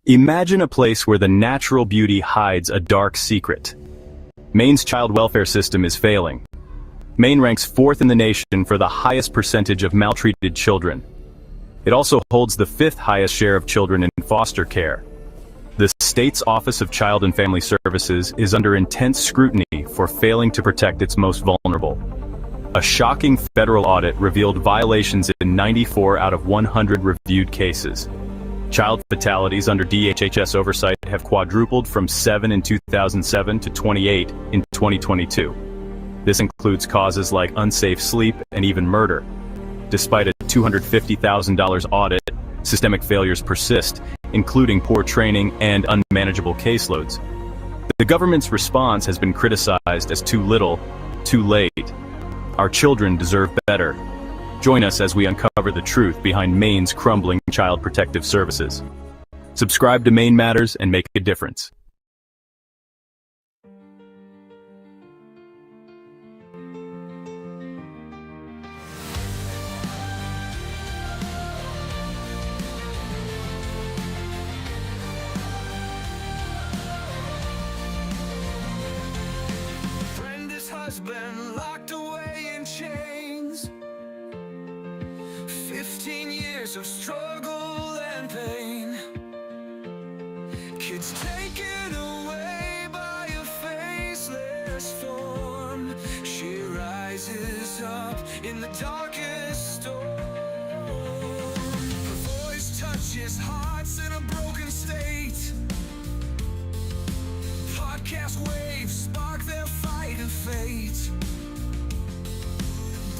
Imagine a place where the natural beauty hides a dark secret. Maine's child welfare system is failing. Maine ranks fourth in the nation for the highest percentage of maltreated children. It also holds the fifth highest share of children in foster care. The state's Office of Child and Family Services is under intense scrutiny for failing to protect its most vulnerable. A shocking federal audit revealed violations in 94 out of 100 reviewed cases. Child fatalities under DHHS oversight have quadrupled from 7 in 2007 to 28 in 2022. This includes causes like unsafe sleep and even murder. Despite a $250,000 audit, systemic failures persist, including poor training and unmanageable caseloads. The government's response has been criticized as too little, too late. Our children deserve better. Join us as we uncover the truth behind Maine's crumbling child protective services. Subscribe to Maine Matters and make a difference. Brenda's husband locked away in chains. 15 years of struggle and pain. Kids taken away by a faceless storm. She rises up in the darkest storm. Her voice touches hearts in a broken state. Podcast waves spark their fight of fate.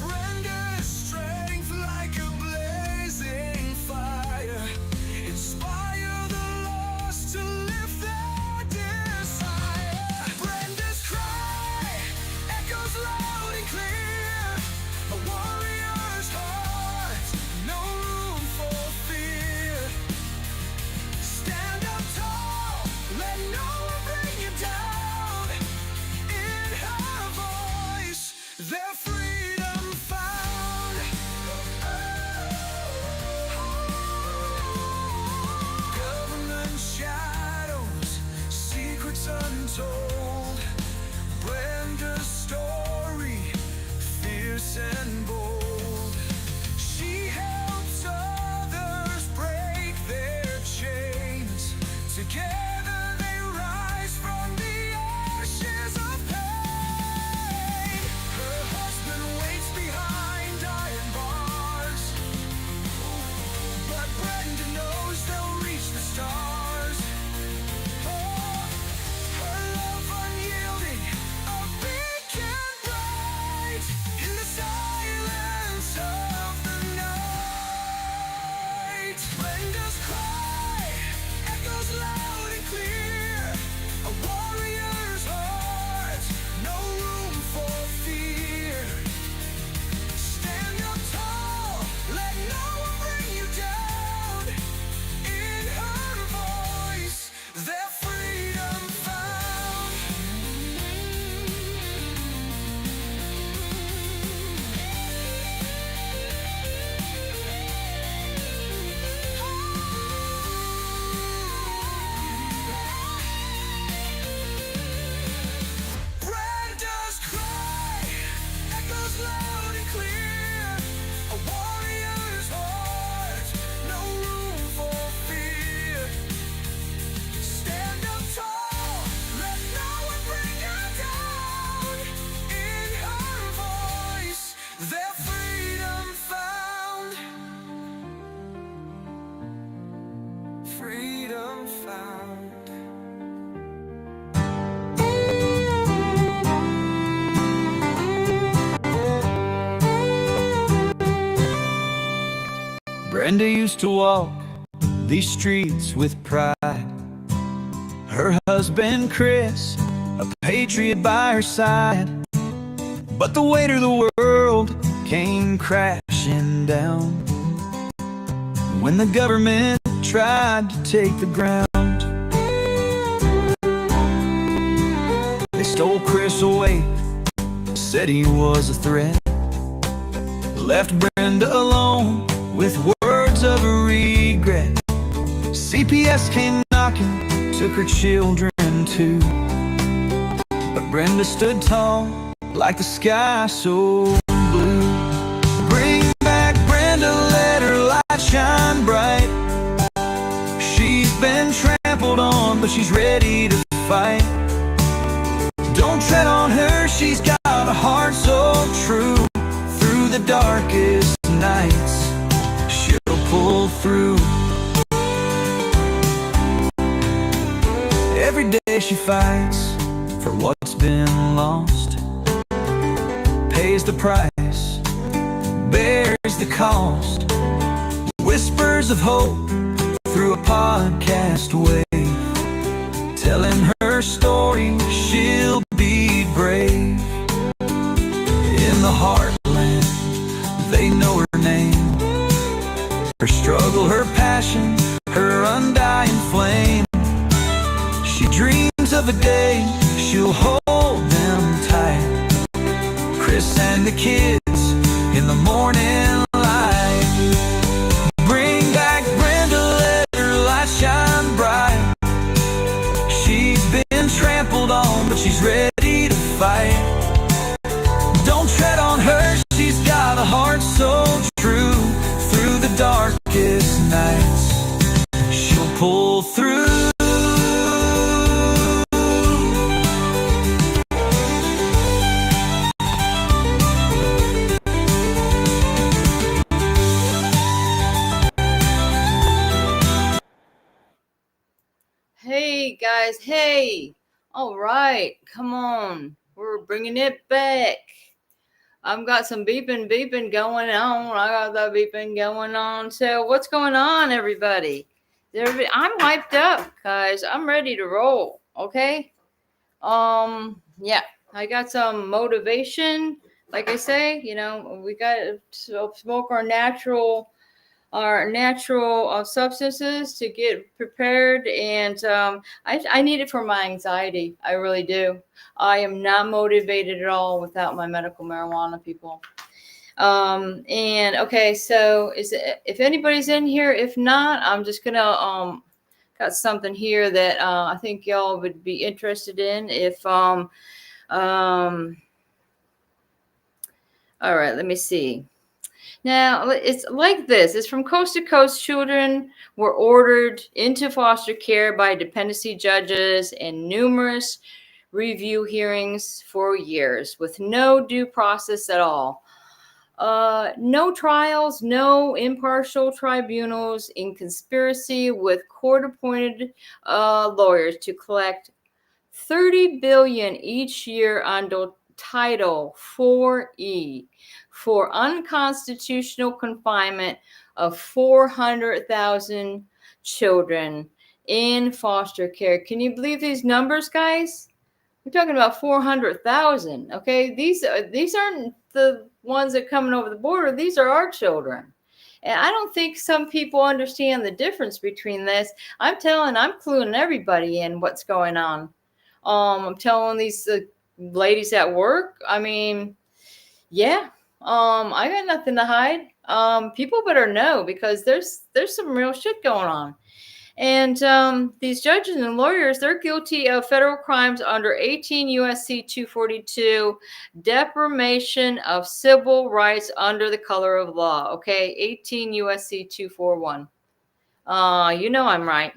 Brenda's strength like a blazing fire. Inspire the lost to lift their desire. Brenda's cry echoes loud and clear. A warrior's heart, no room for fear. Stand up tall, let no one bring you down. In her voice, their freedom found. Government shadows, secrets untold. Brenda's story, fierce and bold. She helps others break their chains. Together they rise from the ashes of pain. Her husband waits behind iron bars, but Brenda knows they'll reach the stars. Oh, her love unyielding, a beacon bright in the silence of the night. Brenda's cry echoes loud and clear. A warrior's heart, no room for fear. Stand up tall, let no one bring you down. In her voice, their freedom found. Brenda's cry echoes loud and clear. A warrior's heart, no room for fear. Stand up tall, let no one bring you down. In her voice, their freedom found. Freedom found. Brenda used to walk these streets with pride. Her husband Chris, a patriot by her side. But the weight of the world came crashing down when the government tried to take the ground. They stole Chris away, said he was a threat, left Brenda alone with words of regret. CPS came knocking knocking, took her children too. But Brenda stood tall, like the sky so blue. Bring back Brenda, let her light shine bright. She's been trampled on, but she's ready to fight. Don't tread on her, she's got a heart so true. Through the darkest nights, she'll pull through. Every day she fights for what's been lost, pays the price, bears the cost. Whispers of hope through a podcast wave, telling her story, she'll be brave. In the heartland, they know her name, her struggle, her passion, her undying flame. She dreams of a day she'll hold them tight, Chris and the kids in the morning light. Bring back Brenda, let her light shine bright. She's been trampled on, but she's ready to fight. Don't tread on her, she's got a heart so true. Through the darkest nights, she'll pull through. Hey guys, hey, all right, come on, we're bringing it back. I've got some beeping going on. I got that beeping going on. So what's going on, everybody? I'm hyped up, guys. I'm ready to roll. Okay. Yeah, I got some motivation. Like I say, we got to smoke our natural substances to get prepared, and I need it for my anxiety. I really do. I am not motivated at all without my medical marijuana, people. And okay, so if anybody's in here? If not, I'm just gonna got something here that I think y'all would be interested in. If all right, let me see. Now, it's like this. It's from Coast to Coast. Children were ordered into foster care by dependency judges and numerous review hearings for years with no due process at all. No trials, no impartial tribunals, in conspiracy with court-appointed lawyers to collect $30 billion each year under Title 4E for unconstitutional confinement of 400,000 children in foster care. Can you believe these numbers, guys? We're talking about 400,000. Okay, these aren't the ones that are coming over the border. These are our children. And I don't think some people understand the difference between this. I'm cluing everybody in what's going on. I'm telling these ladies at work. I mean, yeah. I got nothing to hide. People better know, because there's some real shit going on. And these judges and lawyers, they're guilty of federal crimes under 18 U.S.C. 242, deprivation of civil rights under the color of law. Okay, 18 U.S.C. 241. I'm right.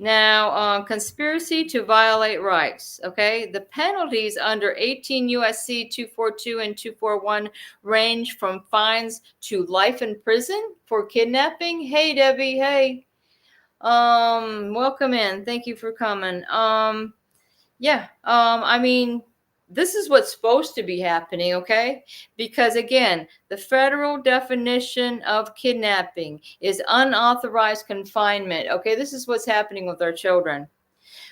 Now, conspiracy to violate rights. Okay, the penalties under 18 U.S.C. 242 and 241 range from fines to life in prison for kidnapping. Hey, Debbie. Hey. Welcome in. Thank you for coming. I mean, this is what's supposed to be happening, okay? Because again, the federal definition of kidnapping is unauthorized confinement. Okay, this is what's happening with our children,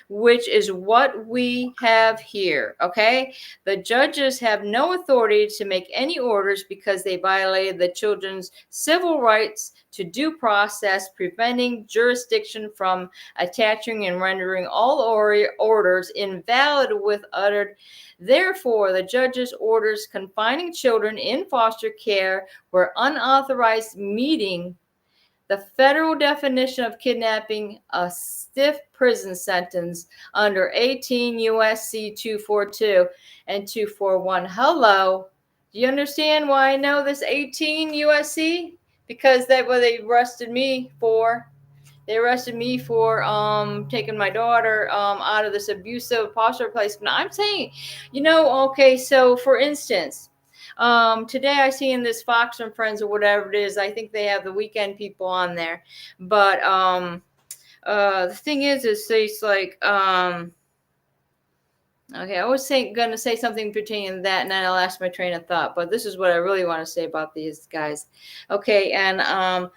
which is what we have here. Okay, the judges have no authority to make any orders because they violated the children's civil rights to due process, preventing jurisdiction from attaching and rendering all orders invalid with uttered. Therefore, the judge's orders confining children in foster care were unauthorized, meeting the federal definition of kidnapping a stiff prison sentence under 18 USC 242 and 241. Hello. Do you understand why I know this 18 USC? Because that's what they arrested me for. They arrested me for taking my daughter out of this abusive foster placement. I'm saying, okay, so for instance, today I see in this Fox and Friends or whatever it is, I think they have the weekend people on there. But the thing is it's like, okay, I was going to say something pertaining to that, and then I lost my train of thought. But this is what I really want to say about these guys. Okay, and I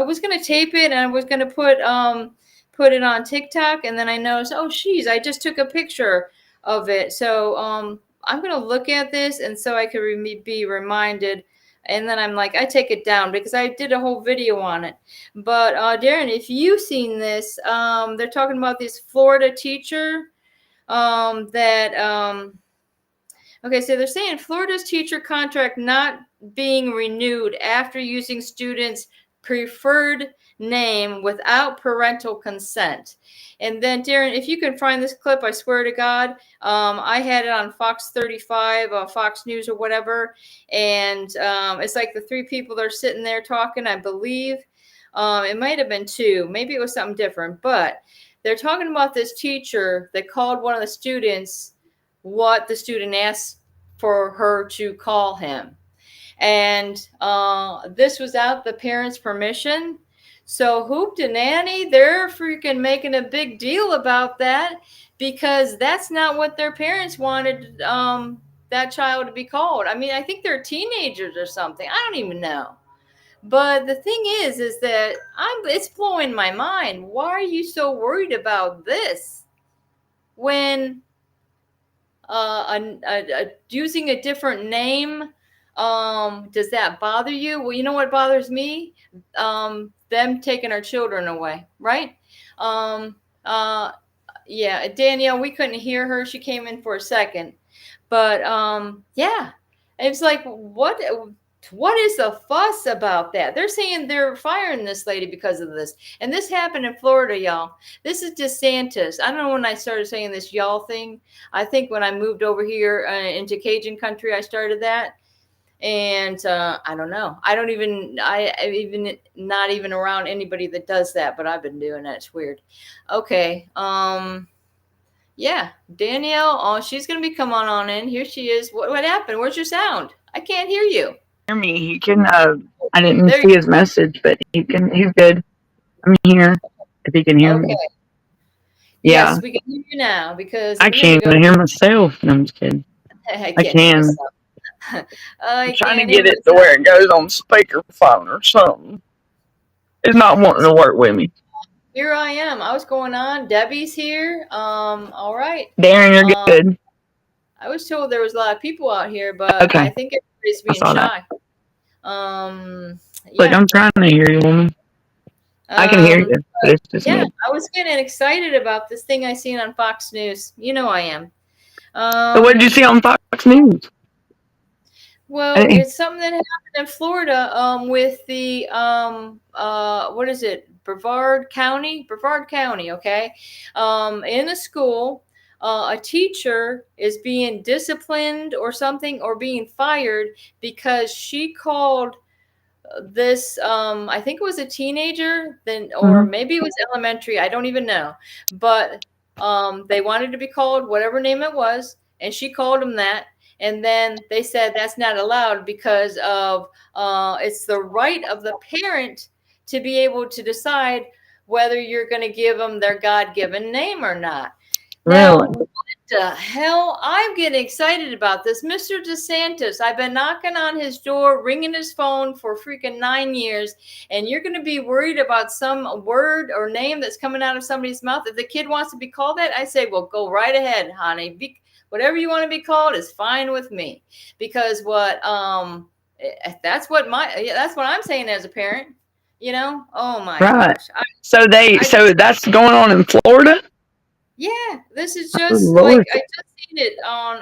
was going to tape it, and I was going to put it on TikTok, and then I noticed, oh, geez, I just took a picture of it. So I'm going to look at this, and so I could be reminded. And then I'm like, I take it down because I did a whole video on it. But Darren, if you've seen this, they're talking about this Florida teacher. Okay, so they're saying Florida's teacher contract not being renewed after using students' preferred name without parental consent. And then, Darren, if you can find this clip, I swear to God, I had it on Fox 35, Fox News or whatever, and it's like the three people that are sitting there talking, I believe. It might have been two. Maybe it was something different, but they're talking about this teacher that called one of the students what the student asked for her to call him. And this was without the parents' permission. So hoop de nanny, they're freaking making a big deal about that because that's not what their parents wanted that child to be called. I mean, I think they're teenagers or something. I don't even know. But the thing is that it's blowing my mind. Why are you so worried about this when using a different name? Does that bother you? Well, you know what bothers me? Them taking our children away, right? Yeah, Danielle, we couldn't hear her. She came in for a second. But yeah, it's like, what is the fuss about that? They're saying they're firing this lady because of this. And this happened in Florida, y'all. This is DeSantis. I don't know when I started saying this y'all thing. I think when I moved over here into Cajun country, I started that. And I don't know. I'm even not even around anybody that does that, but I've been doing that. It's weird. Okay. Yeah, Danielle, she's going to be coming on in. Here she is. What happened? Where's your sound? I can't hear you. Hear me. He can, I didn't see his message, but he's good. I'm here if he can hear me. Yeah. Yes, we can hear you now because I can't even hear myself. No, I'm just kidding. I can. I'm trying to get it to where it goes on speakerphone or something. It's not wanting to work with me. Here I am. I was going on. Debbie's here. All right. Darren, you're good. I was told there was a lot of people out here, but okay. I think everybody's being shy. Yeah. Look, I'm trying to hear you, woman. I can hear you. But it's just yeah, me. I was getting excited about this thing I seen on Fox News. You know I am. So what did you see on Fox News? Well, it's something that happened in Florida with the what is it? Brevard County, okay? In a school, a teacher is being disciplined or something or being fired because she called this I think it was a teenager then, or maybe it was elementary, I don't even know, but they wanted to be called whatever name it was, and she called them that. And then they said that's not allowed because of it's the right of the parent to be able to decide whether you're going to give them their God-given name or not. Now, what the hell? I'm getting excited about this. Mr. DeSantis, I've been knocking on his door, ringing his phone for freaking 9 years, and you're going to be worried about some word or name that's coming out of somebody's mouth. If the kid wants to be called that, I say, well, go right ahead, honey. Whatever you want to be called is fine with me, because that's what I'm saying as a parent. You know, oh my gosh. So that's going on in Florida? Yeah, this is just like I just seen it on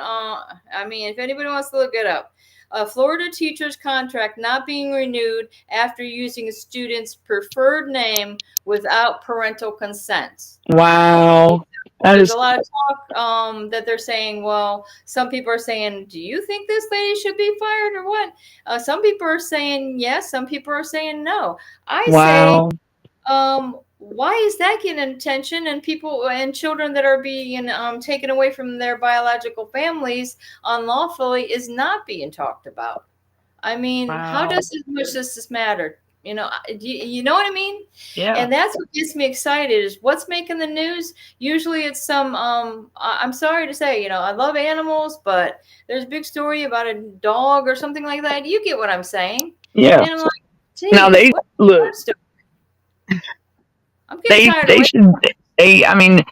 I mean, if anybody wants to look it up. a Florida teacher's contract not being renewed after using a student's preferred name without parental consent. Wow. There's a lot of talk that they're saying, well, some people are saying, do you think this lady should be fired or what? Some people are saying yes. Some people are saying no. I say, why is that getting attention? And people and children that are being taken away from their biological families unlawfully is not being talked about. I mean, how does this matter? You know, you know what I mean? Yeah. And that's what gets me excited is what's making the news. Usually it's some, I'm sorry to say, you know, I love animals, but there's a big story about a dog or something like that. You get what I'm saying? Yeah. And I'm like, geez, now they look. I'm getting tired of they I mean,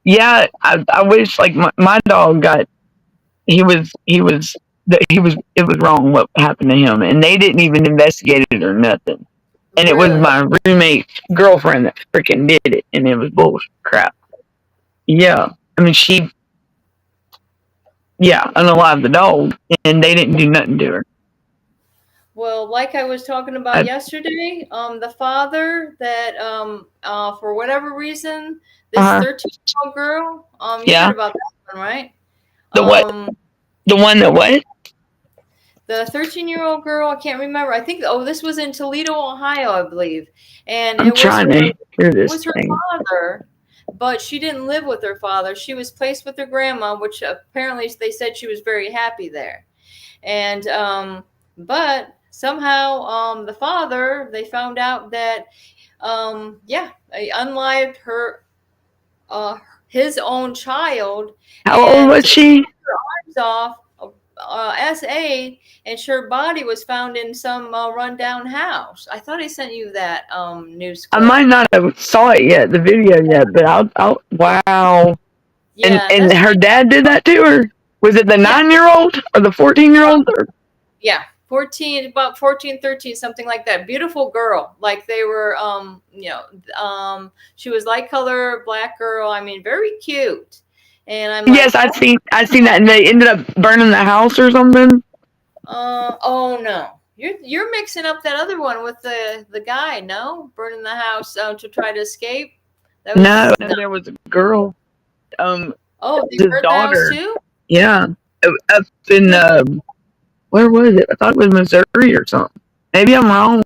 yeah, I wish like my dog got, it was wrong what happened to him, and they didn't even investigate it or nothing. And it was my roommate's girlfriend that freaking did it, and it was bullshit crap. Yeah, I mean unalived the dog, and they didn't do nothing to her. Well, like I was talking about yesterday, the father that for whatever reason, this 13-year-old girl, you heard about that one, right? The what? The one that what? The 13-year-old girl, I can't remember. I think this was in Toledo, Ohio, I believe. And it was her father, but she didn't live with her father. She was placed with her grandma, which apparently they said she was very happy there. And but somehow the father, they found out that unlived her his own child. How old was she? Her arms off SA, and her body was found in some rundown house. I thought I sent you that news clip. I might not have saw it yet, the video yet, but I'll wow. Yeah, and her dad did that to her? Was it the 9-year-old or the 14-year-old? Yeah, 14, about 14, 13, something like that. Beautiful girl. Like they were, she was light color, black girl. I mean, very cute. And I'm yes, I've seen that, and they ended up burning the house or something. Oh no, you're mixing up that other one with the guy. No, burning the house to try to escape. No, there was a girl. Oh, they his burned daughter. the house too? Yeah, up in where was it? I thought it was Missouri or something. Maybe I'm wrong.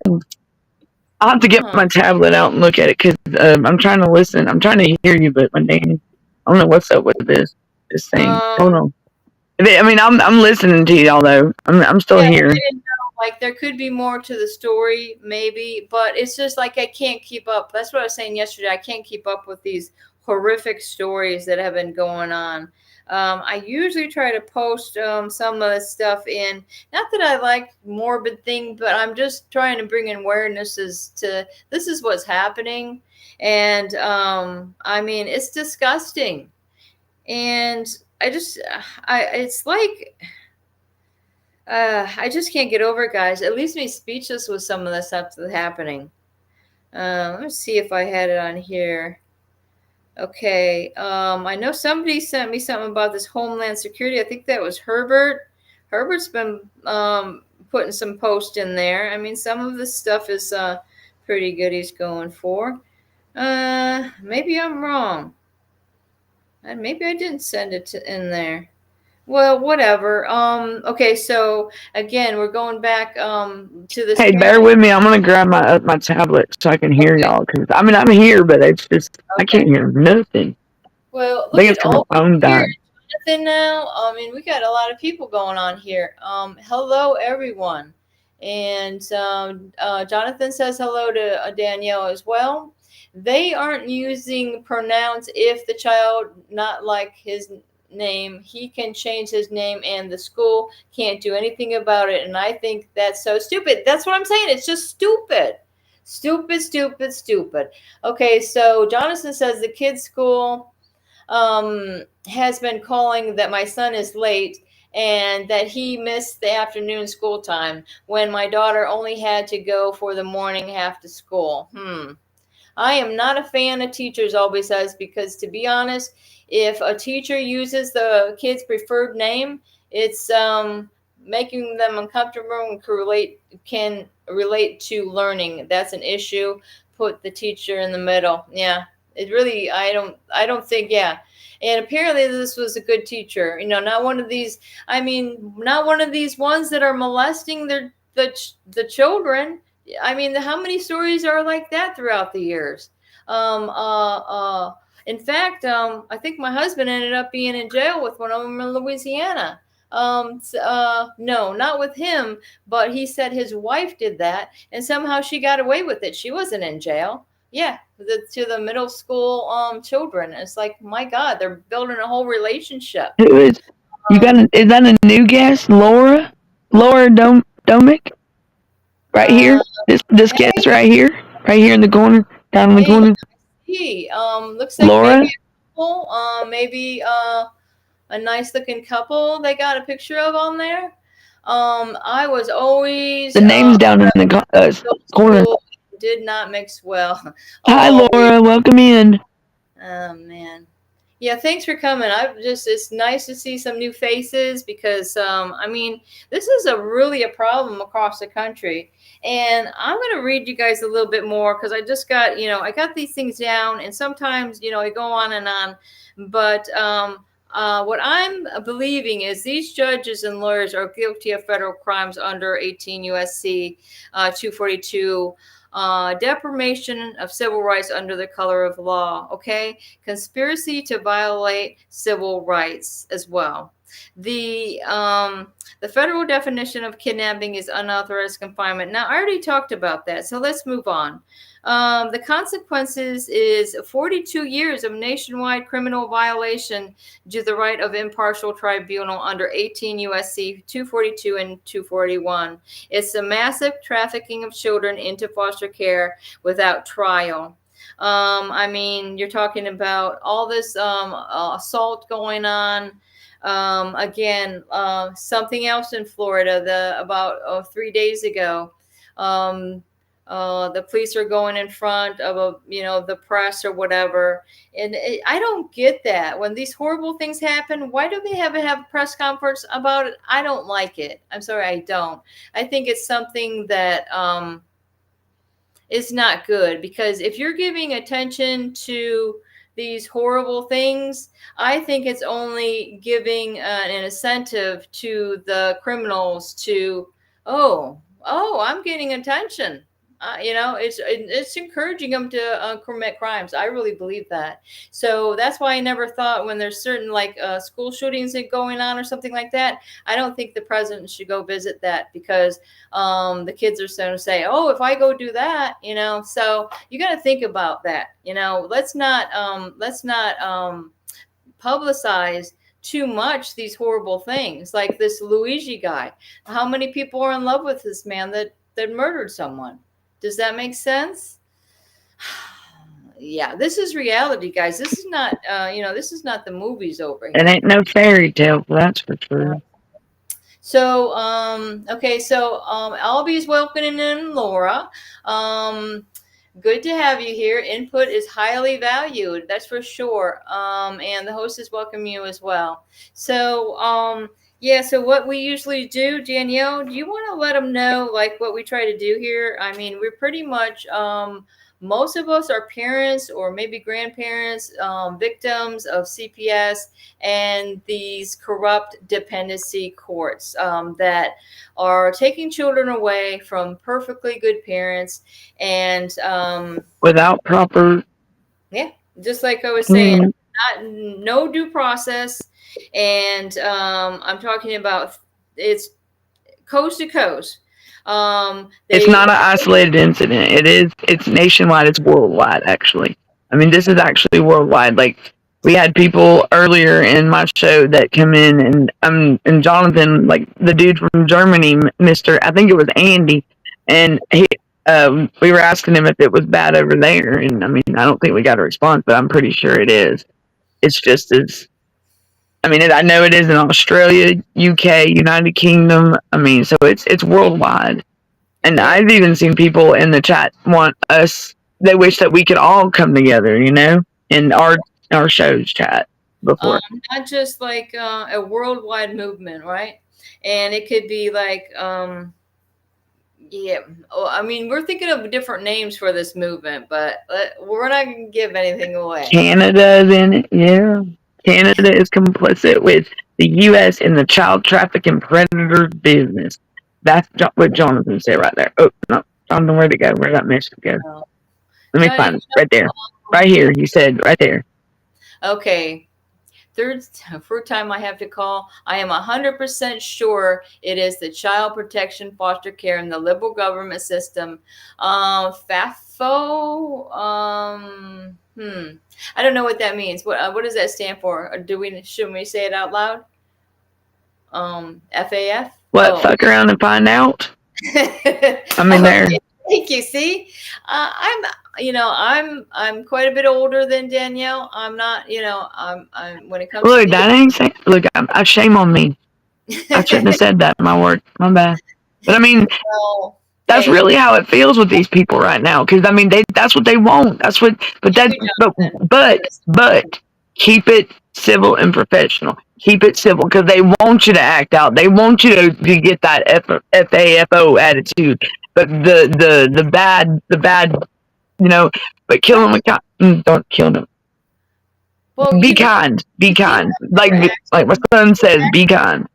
I'll have to get my tablet out and look at it because I'm trying to listen. I'm trying to hear you, but my name, I don't know what's up with this thing. Hold on. I mean, I'm listening to you, although I'm still here. I didn't know, like there could be more to the story, maybe, but it's just like I can't keep up. That's what I was saying yesterday. I can't keep up with these horrific stories that have been going on. I usually try to post some of the stuff in. Not that I like morbid thing, but I'm just trying to bring awarenesses to this is what's happening, and I mean it's disgusting, and it's like I just can't get over it, guys. It leaves me speechless with some of the stuff that's happening. Let me see if I had it on here. Okay. I know somebody sent me something about this Homeland Security. I think that was Herbert. Herbert's been putting some posts in there. I mean, some of this stuff is pretty good he's going for. Maybe I'm wrong. And maybe I didn't send it in there. Well, whatever. Okay, so again, we're going back to this. Hey, bear with me. I'm gonna grab my tablet so I can hear y'all. Cause I mean, I'm here, but it's just I can't hear nothing. Well, I think it's my phone died. Jonathan now. I mean, we got a lot of people going on here. Hello, everyone. And Jonathan says hello to Danielle as well. They aren't using pronouns if the child not like his name. He can change his name and the school can't do anything about it. And I think that's so stupid. That's what I'm saying. It's just stupid. Stupid. Okay, so Jonathan says the kids' school has been calling that my son is late and that he missed the afternoon school time when my daughter only had to go for the morning half to school. I am not a fan of teachers, always says, because to be honest, if a teacher uses the kid's preferred name, it's making them uncomfortable and can relate to learning. That's an issue. Put the teacher in the middle. Yeah, it really. I don't think. Yeah, and apparently this was a good teacher. Not one of these. I mean, not one of these ones that are molesting the children. I mean, how many stories are like that throughout the years? In fact, I think my husband ended up being in jail with one of them in Louisiana. No, not with him, but he said his wife did that, and somehow she got away with it. She wasn't in jail. Yeah, to the middle school children. It's like, my God, they're building a whole relationship. Who is? Is that a new guest, Laura? Laura Domick? Right here. This guest right here in the corner, down in the corner. Looks like Laura? maybe a couple, maybe a nice looking couple they got a picture of on there. I was always The name's down in the corner. Did not mix well. Hi, Laura. Welcome in. Oh man. Yeah, thanks for coming. It's nice to see some new faces because I mean, this is really a problem across the country. And I'm going to read you guys a little bit more because I just got, I got these things down, and sometimes, I go on and on. But what I'm believing is these judges and lawyers are guilty of federal crimes under 18 USC 242. Deprivation of civil rights under the color of law. Okay, conspiracy to violate civil rights as well. The federal definition of kidnapping is unauthorized confinement. Now, I already talked about that, so let's move on. The consequences is 42 years of nationwide criminal violation to the right of impartial tribunal under 18 USC 242 and 241. It's a massive trafficking of children into foster care without trial. I mean, you're talking about all this assault going on. Again, something else in Florida about 3 days ago. The police are going in front of the press or whatever. And I don't get that. When these horrible things happen, why do they have a press conference about it? I don't like it. I'm sorry, I don't. I think it's something that is not good, because if you're giving attention to these horrible things, I think it's only giving an incentive to the criminals to, I'm getting attention. It's encouraging them to commit crimes. I really believe that. So that's why I never thought, when there's certain school shootings going on or something like that, I don't think the president should go visit that, because the kids are going to say, oh, if I go do that, so you got to think about that. Let's not publicize too much these horrible things, like this Luigi guy. How many people are in love with this man that murdered someone? Does that make sense? Yeah, this is reality, guys. This is not, this is not the movies over here. It ain't no fairy tale, that's for sure. So, okay, so Albie's welcoming in Laura. Good to have you here. Input is highly valued, that's for sure. And the hostess welcome you as well. So, yeah, so what we usually do, Danielle, do you want to let them know what we try to do here? I mean, we're pretty much, most of us are parents or maybe grandparents, victims of CPS and these corrupt dependency courts that are taking children away from perfectly good parents and without proper. Yeah, just like I was saying, no due process. And I'm talking about, it's coast to coast. It's not an isolated incident. It's nationwide. It's worldwide, actually. I mean, this is actually worldwide. We had people earlier in my show that come in, and Jonathan, the dude from Germany, I think it was Andy, and we were asking him if it was bad over there, and I mean, I don't think we got a response, but I'm pretty sure it is. It's just as, I mean, I know it is in Australia, UK, United Kingdom. I mean, so it's worldwide. And I've even seen people in the chat they wish that we could all come together, in our show's chat before. Not just a worldwide movement, right? And it could be like, yeah. Oh, I mean, we're thinking of different names for this movement, but we're not going to give anything away. Canada's in it, yeah. Canada is complicit with the U.S. in the child trafficking predator business. That's what Jonathan said right there. Oh, no. Jonathan, where'd it go? Where'd that message go? Oh. Let me find it. Right there. Right here. You said right there. Okay. Third time I have to call. I am 100% sure it is the child protection foster care in the liberal government system. FAFO. I don't know what that means. What does that stand for? Or should we say it out loud? FAF. What? Fuck around and find out. I'm in there. Thank you. See, I'm quite a bit older than Danielle. I'm not, I'm when it comes look, to that ain't saying, look, shame on me. I shouldn't have said that. My word, my bad. But I mean, well, that's really how it feels with these people right now. Because I mean, that's what they want. That's what. But keep it civil and professional. Keep it civil because they want you to act out. They want you to get that FAFO attitude. But the bad, But kill them with don't kill them. Well, be kind. Be kind. Like my son says, be kind.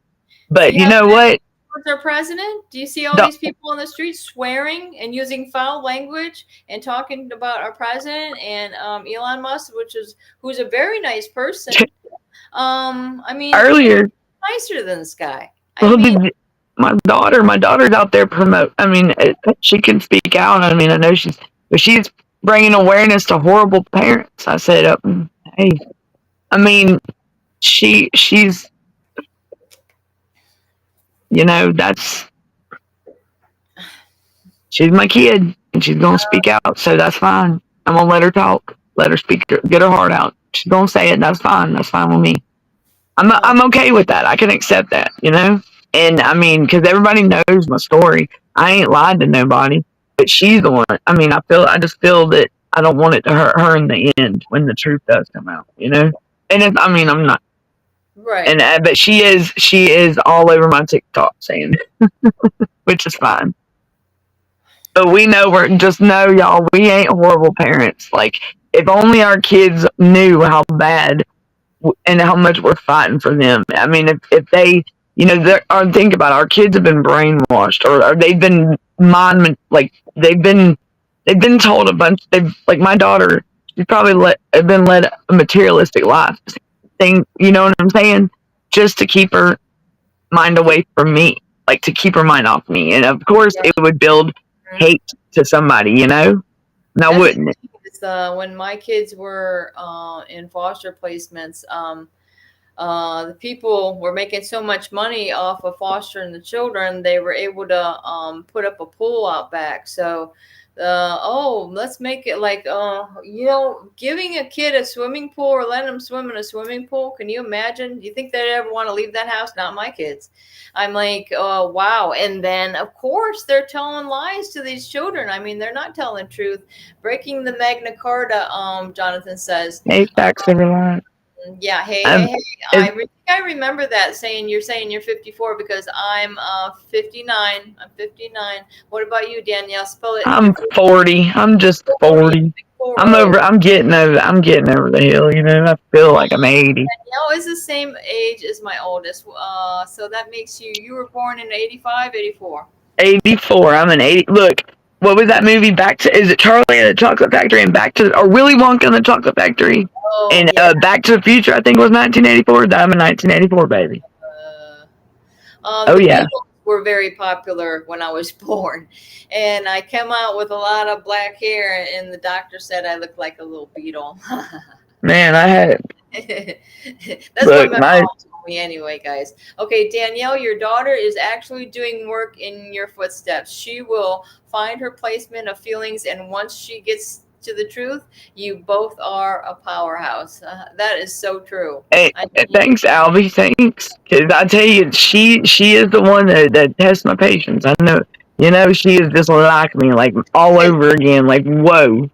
But you know what? With our president, do you see all these people on the street swearing and using foul language and talking about our president and Elon Musk, who's a very nice person. I mean, earlier nicer than this guy. My daughter's out there promote. I mean, she can speak out. I mean, I know she's bringing awareness to horrible parents. I said, hey, I mean, she's. She's my kid, and she's gonna speak out, so that's fine. I'm gonna let her talk, let her speak, get her heart out. She's gonna say it. That's fine. That's fine with me. I'm okay with that. I can accept that, And I mean, because everybody knows my story. I ain't lied to nobody, but she's the one. I mean, I just feel that I don't want it to hurt her in the end when the truth does come out, And I'm not. Right. And but she is all over my TikTok saying, which is fine. But y'all, we ain't horrible parents. Like, if only our kids knew how bad and how much we're fighting for them. I mean, if they, or think about it, our kids have been brainwashed, or they've been they've been told a bunch. Like my daughter, she's probably been led a materialistic life. Thing, you know what I'm saying? Just to keep her mind away from me, like to keep her mind off me. And of course, it would build hate to somebody, Now, wouldn't it? When my kids were in foster placements, the people were making so much money off of fostering the children, they were able to put up a pool out back. So, let's make it like, giving a kid a swimming pool or letting them swim in a swimming pool. Can you imagine? Do you think they'd ever want to leave that house? Not my kids. I'm like, wow. And then, of course, they're telling lies to these children. I mean, they're not telling the truth. Breaking the Magna Carta, Jonathan says. Hey, facts every line. Yeah. Hey. I remember that you're saying you're 54 because I'm 59. I'm 59. What about you, Danielle? Spell it. I'm 40. I'm just 40. I'm getting over the hill. I feel like I'm 80. Danielle is the same age as my oldest. So that makes you were born in 85, 84. 84. I'm an 80. Look, what was that movie? Is it Charlie and the Chocolate Factory or Willy Wonka and the Chocolate Factory? Oh, and Back to the Future, I think, was 1984. I'm a 1984 baby. The Beatles were very popular when I was born, and I came out with a lot of black hair, and the doctor said I looked like a little beetle. Man, I had. That's what my mom told me anyway, guys. Okay, Danielle, your daughter is actually doing work in your footsteps. She will find her placement of feelings, and once she gets to the truth, you both are a powerhouse. That is so true. Hey, thanks, Albie. Thanks, because I tell you, she is the one that tests my patience. I know, she is just like me, like all over again. Like, whoa.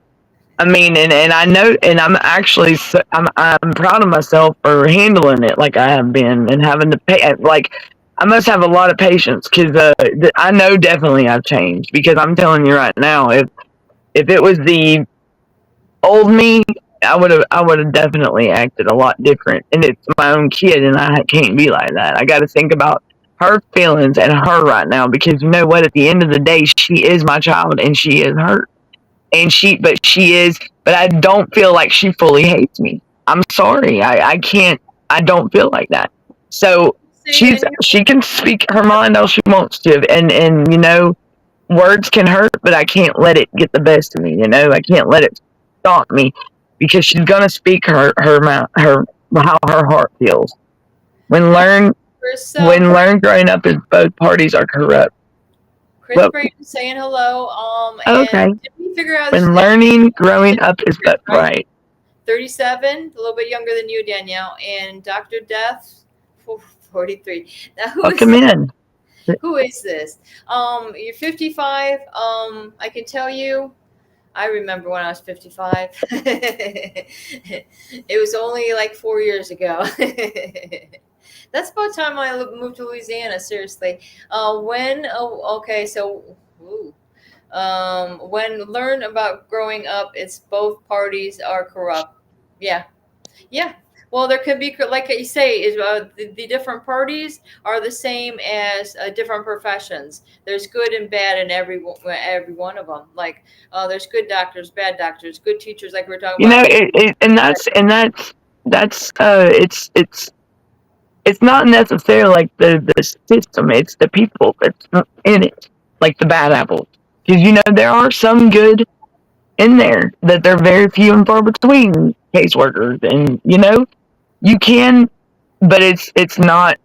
I mean, and I know, and I'm actually, I'm proud of myself for handling it like I have been, and having to pay. Like, I must have a lot of patience because I know definitely I've changed. Because I'm telling you right now, if it was the old me, I would have definitely acted a lot different. And it's my own kid, and I can't be like that. I got to think about her feelings and her right now because you know what? At the end of the day, she is my child, and she is hurt. But I don't feel like she fully hates me. I'm sorry. I can't. I don't feel like that. So See, and she can speak her mind all she wants to, and words can hurt, but I can't let it get the best of me. I can't let it stop me because she's gonna speak her mouth, her how her heart feels. When learn Chris, when learn growing up is both parties are corrupt. Chris Well, Brady saying hello. okay. And did we figure out When learning growing up is both right. 37, a little bit younger than you, Danielle, and Dr. Death, 43. Now, Welcome in. who is this? You're 55. I can tell you, I remember when I was 55. It was only like 4 years ago. That's about the time I moved to Louisiana, seriously. Okay, so, when learn about growing up, it's both parties are corrupt. Yeah. Yeah. Well, there could be, like you say, is the different parties are the same as different professions. There's good and bad in every one of them. Like, there's good doctors, bad doctors, good teachers, like we're talking about. It's not necessarily like the system. It's the people that's in it, like the bad apples. Because there are some good in there, that they're very few and far between caseworkers, and you can, but it's not.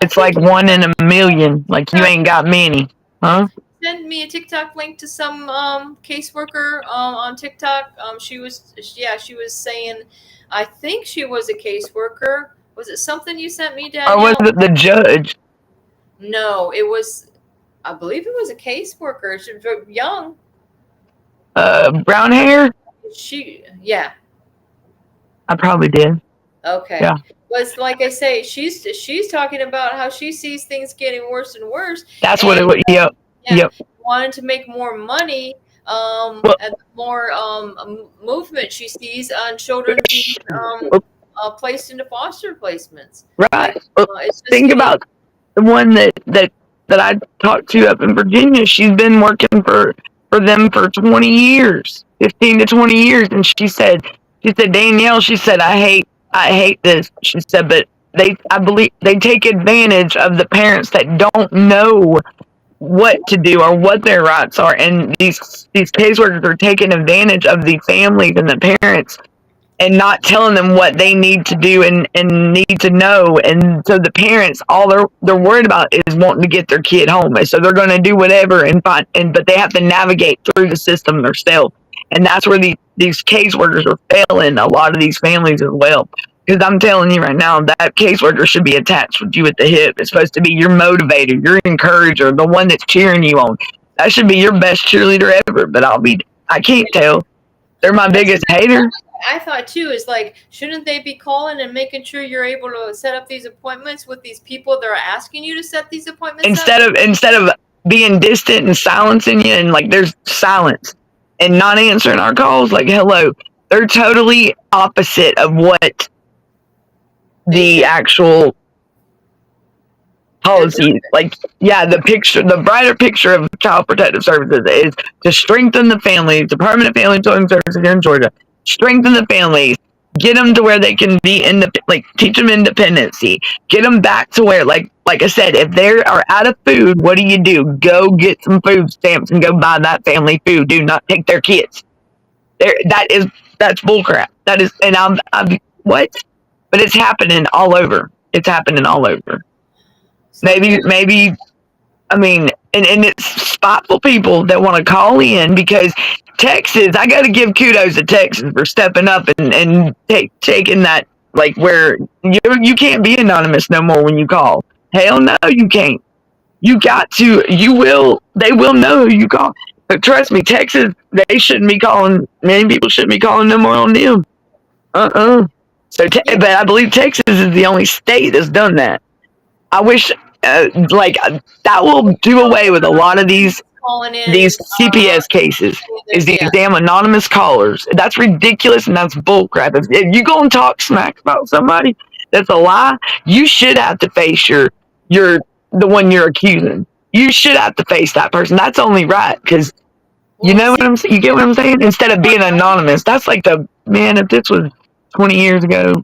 It's like one in a million. Like you ain't got many, huh? Send me a TikTok link to some caseworker on TikTok. She was saying, I think she was a caseworker. Was it something you sent me, Danielle? Or was it the judge? No, it was. I believe it was a caseworker. She was young. Brown hair. Yeah. I probably did. Okay. Yeah. Was like I say, she's talking about how she sees things getting worse and worse. That's what it was. Yep. Yeah, Yep. wanting to make more money, and more movement she sees on children being placed into foster placements. Right. It's just Think about the one that I talked to up in Virginia. She's been working for them for 20 years, 15 to 20 years, and she said, Danielle, she said, I hate this. She said, but I believe they take advantage of the parents that don't know what to do or what their rights are, and these caseworkers are taking advantage of the families and the parents and not telling them what they need to do and need to know. And so the parents, all they're worried about is wanting to get their kid home, and so they're going to do whatever but they have to navigate through the system themselves, and that's where these caseworkers are failing a lot of these families as well. Because I'm telling you right now, that caseworker should be attached with you at the hip. It's supposed to be your motivator, your encourager, the one that's cheering you on. That should be your best cheerleader ever. But I can't tell. They're my biggest hater. I thought too, is like, shouldn't they be calling and making sure you're able to set up these appointments with these people that are asking you to set these appointments instead of being distant and silencing you, and like there's silence and not answering our calls? Like, hello, they're totally opposite of what the actual policy, like, yeah, the brighter picture of Child Protective Services is to strengthen the families, Department of Family and Children Services here in Georgia, strengthen the families, get them to where they can be teach them independency, get them back to where, like I said, if they are out of food, what do? Go get some food stamps and go buy that family food. Do not take their kids. That's bullcrap. That is, and I'm what? But it's happening all over. It's happening all over. Maybe, I mean, and it's spiteful people that want to call in, because Texas, I got to give kudos to Texas for stepping up and taking that, like, where you can't be anonymous no more when you call. Hell no, you can't. You got to, they will know who you call. But trust me, Texas, they shouldn't be calling, many people shouldn't be calling no more on them. So, but I believe Texas is the only state that's done that. I wish that will do away with a lot of these calling in CPS cases. Is the yeah. damn anonymous callers. That's ridiculous and that's bullcrap. If you go and talk smack about somebody that's a lie, you should have to face the one you're accusing. You should have to face that person. That's only right, because you Well, know what see, I'm saying. You get what I'm saying? Instead of being anonymous, that's like if this was 20 years ago.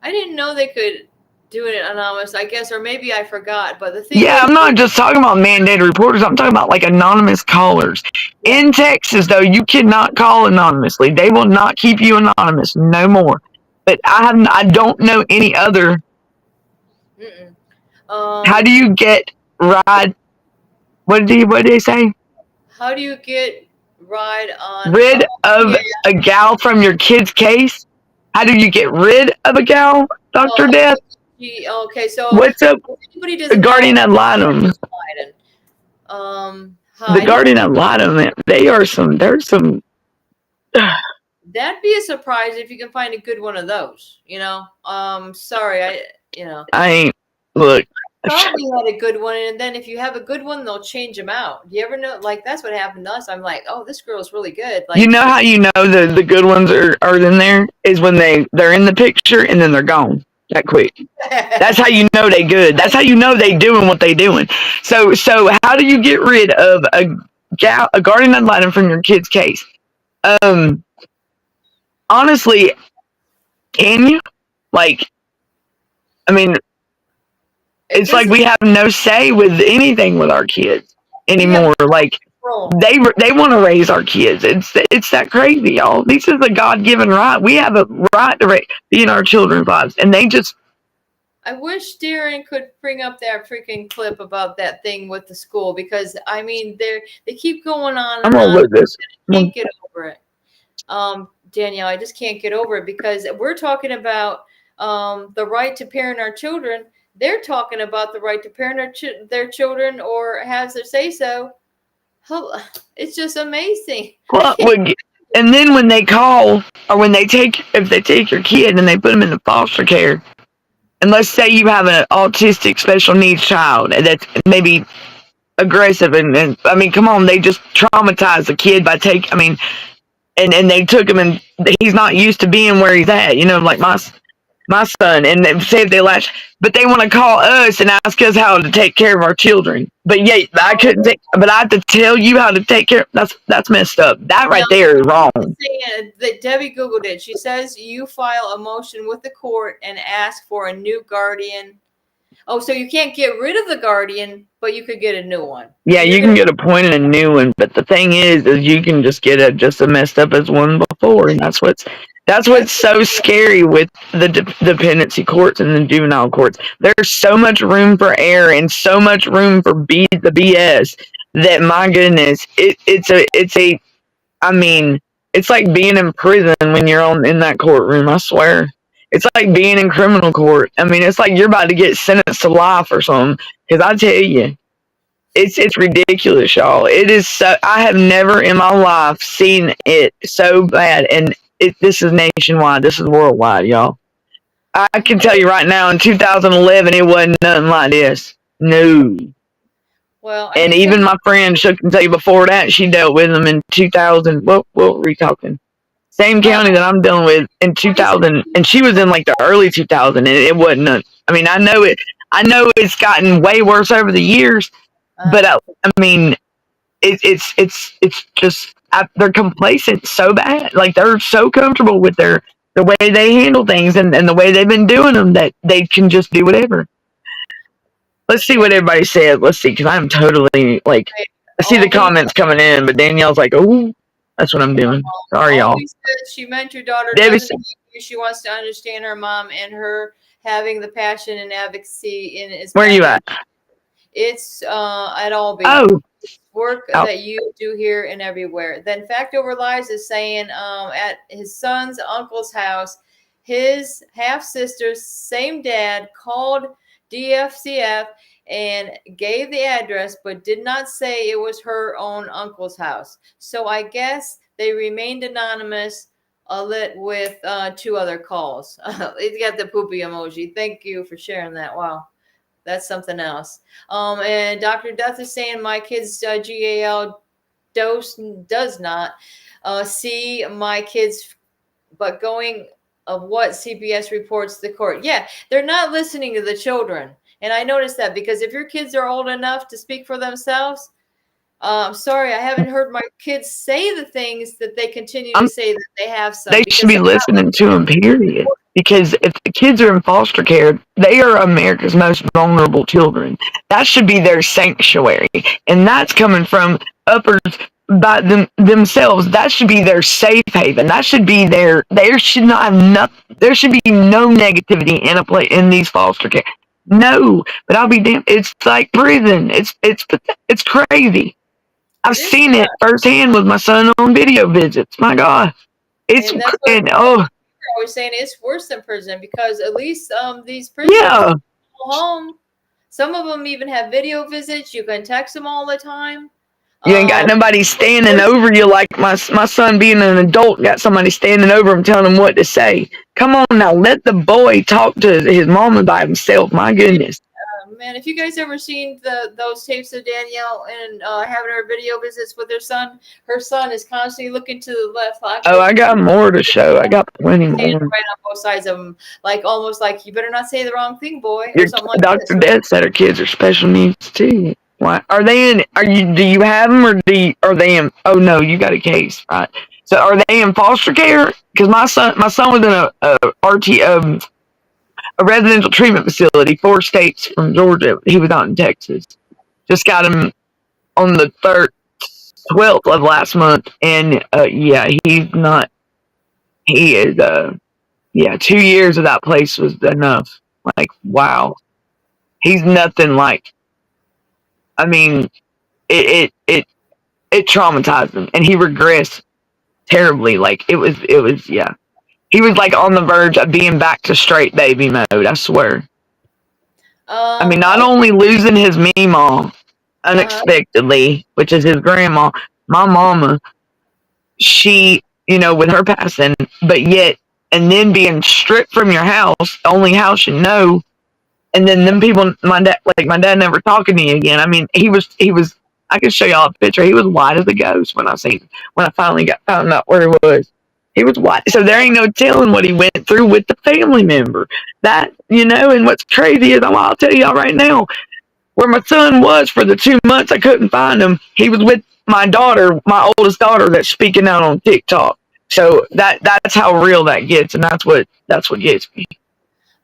I didn't know they could do it anonymous, I guess, or maybe I forgot. But the thing Yeah, is, I'm not just talking about mandated reporters. I'm talking about like anonymous callers. yeah. In Texas, though, you cannot call anonymously. They will not keep you anonymous no more. But I don't know any other. Mm-mm. How do you get ride? What did they say? How do you get rid Rid of yeah. a gal from your kid's case? How do you get rid of a gal, Dr. Death? Okay, so What's up? if anybody The doesn't guardian know, ad litem. the The guardian ad litem. There's some. That'd be a surprise if you can find a good one of those. Sorry, I ain't. Look. probably had a good one, and then if you have a good one, they'll change them out. Do you ever know? Like, that's what happened to us. I'm like, oh, this girl's really good. Like, You know how you know the good ones are in there is when they're in the picture and then they're gone that quick. That's how you know they good. That's how you know they doing what they doing. So how do you get rid of a guardian ad litem from your kid's case? Honestly, can you? Like, I mean, it's like we have no say with anything with our kids anymore. Like, they want to raise our kids. It's that crazy, y'all. This is a God-given right. We have a right to be in our children's lives, and they just. I wish Darren could bring up that freaking clip about that thing with the school, because I mean they keep going on. I'm gonna look this. I can't get over it. Danielle, I just can't get over it, because we're talking about the right to parent our children. They're talking about the right to parent their children, or has their say so. It's just amazing. Well, and then when they call, or if they take your kid and they put them in the foster care, and let's say you have an autistic special needs child that's maybe aggressive, and I mean, come on, they just traumatize the kid by and they took him, and he's not used to being where he's at, like my son, and say if they latch, but they want to call us and ask us how to take care of our children. But yeah, but I have to tell you how to take care. That's messed up. That right there is wrong. That Debbie Googled it. She says you file a motion with the court and ask for a new guardian. Oh, so you can't get rid of the guardian, but you could get a new one. Yeah, you can get appointed a new one, but the thing is you can just get just as messed up as one before, and that's what's so scary with the dependency courts and the juvenile courts. There's so much room for error and so much room for the BS that, my goodness, it's like being in prison when you're in that courtroom. I swear. It's like being in criminal court. I mean, it's like you're about to get sentenced to life or something. Because I tell you, it's ridiculous, y'all. It is so. I have never in my life seen it so bad, and this is nationwide. This is worldwide, y'all. I can tell you right now, in 2011, it wasn't nothing like this. No. Well, and even my friend, she can tell you before that, she dealt with them in 2000. What were we talking? Same county that I'm dealing with in 2000, and she was in like the early 2000, and it wasn't none. I mean, I know it's gotten way worse over the years, but I mean, it's just they're complacent so bad. Like, they're so comfortable with the way they handle things and the way they've been doing them that they can just do whatever. Let's see what everybody said. Let's see, because I'm totally like, I see the comments coming in, but Danielle's like, oh. That's what I'm doing. Sorry, y'all. She meant your daughter doesn't hate you. She wants to understand her mom and her having the passion and advocacy in his. Where are you at? It's at all. Work that you do here and everywhere. Then Fact Over Lies is saying at his son's uncle's house, his half sister's same dad called DFCF and gave the address, but did not say it was her own uncle's house. So I guess they remained anonymous with 2 other calls. It got the poopy emoji. Thank you for sharing that. Wow. That's something else. And Dr. Death is saying my kid's GAL does not see my kids, but going of what CPS reports to the court. Yeah, they're not listening to the children. And I noticed that because if your kids are old enough to speak for themselves, sorry, I haven't heard my kids say the things that they continue to say that they have some. They should be listening to them, period. Because if the kids are in foster care, they are America's most vulnerable children. That should be their sanctuary. And that's coming from uppers by themselves. That should be their safe haven. That should be there should not have nothing. There should be no negativity in these foster care. No, but I'll be damned. It's like prison. It's crazy. I've seen it firsthand with my son on video visits. My God, it's I was saying it's worse than prison because at least these prisons home. Some of them even have video visits. You can text them all the time. You ain't got nobody standing over you like my son being an adult got somebody standing over him telling him what to say. Come on now, let the boy talk to his mama by himself. My goodness. Man, if you guys ever seen those tapes of Danielle and having her video visits with her son is constantly looking to the left. I got more to show. I got plenty more. Right on both sides of them, like almost like you better not say the wrong thing, boy. Or something like Dr. Death said her kids are special needs too. Why are they in? Do you have them or are they in? Oh no, you got a case, right? So are they in foster care? Because my son was in a residential treatment facility, 4 states from Georgia. He was out in Texas. Just got him on the 12th of last month, and he's not. He is 2 years of that place was enough. Like, wow, he's nothing like. I mean, it traumatized him, and he regressed terribly. Like it was. He was like on the verge of being back to straight baby mode. I swear. I mean, not only losing his Meemaw unexpectedly, which is his grandma, my mama, she, with her passing, but yet, and then being stripped from your house, the only house you know, and then them people, my dad never talking to you again. I mean, he was. I can show y'all a picture. He was white as a ghost when I finally found out where he was. He was white. So there ain't no telling what he went through with the family member. That, and what's crazy is, I'll tell y'all right now, where my son was for the 2 months I couldn't find him, he was with my daughter, my oldest daughter, that's speaking out on TikTok. So that's how real that gets, and that's what gets me.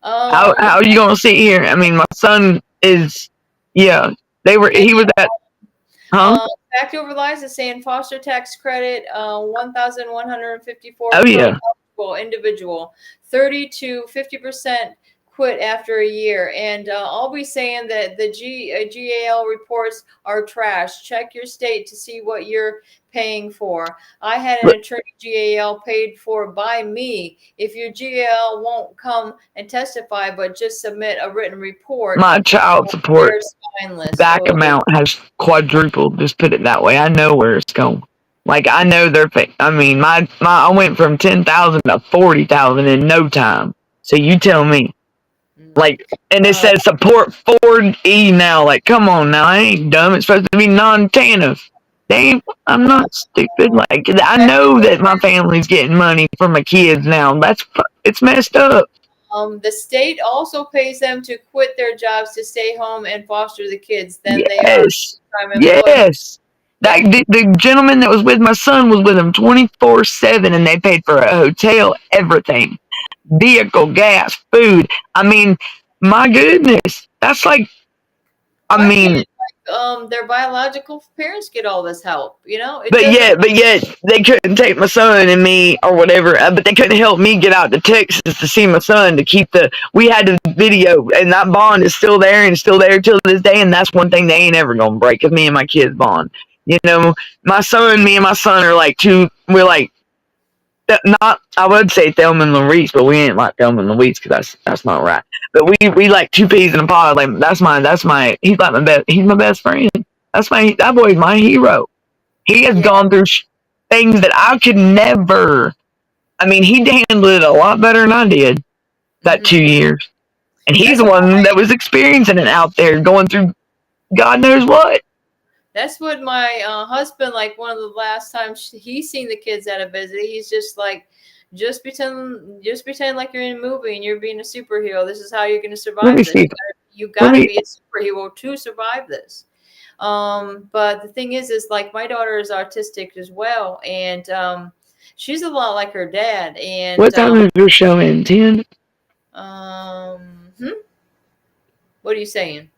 How are you gonna sit here? I mean, my son is, he was at, Fact Over Lies is saying foster tax credit, 1,154 individual, 30 to 50% quit after a year. And I'll be saying that the GAL reports are trash. Check your state to see what you're paying for. I had an attorney GAL paid for by me. If your GAL won't come and testify, but just submit a written report, my child support back amount has quadrupled. Just put it that way. I know where it's going. Like, I know I mean, I went from 10,000 to 40,000 in no time. So you tell me. Like, and it says support 4E now. Like, come on now, I ain't dumb. It's supposed to be non-TANF. I'm not stupid. Like, I know that my family's getting money for my kids now. It's messed up. The state also pays them to quit their jobs to stay home and foster the kids. Then they are yes. The gentleman that was with my son was with him 24/7, and they paid for a hotel, everything, vehicle, gas, food. I mean, my goodness, that's like, I mean. Their biological parents get all this help, But yet they couldn't take my son and me or whatever. But they couldn't help me get out to Texas to see my son we had the video, and that bond is still there till this day. And that's one thing they ain't ever gonna break, is me and my kids bond. Me and my son are like we're like, not, I would say Thelma and Louise, but we ain't like Thelma and Louise, because that's not right. But we like 2 peas in a pod. Like, he's my best friend. That boy's my hero. He has gone through things that I could never. I mean, he handled it a lot better than I did that 2 years. And he's That's the one why. that was experiencing it out there, going through God knows what. That's what my husband, like one of the last times he's seen the kids at a visit, he's just like, just pretend like you're in a movie and you're being a superhero. This is how you're going to Let me survive this. see. You Let got to me. be a superhero to survive this. But the thing is like my daughter is autistic as well, and she's a lot like her dad. And What time is your show in? 10? hmm? What are you saying?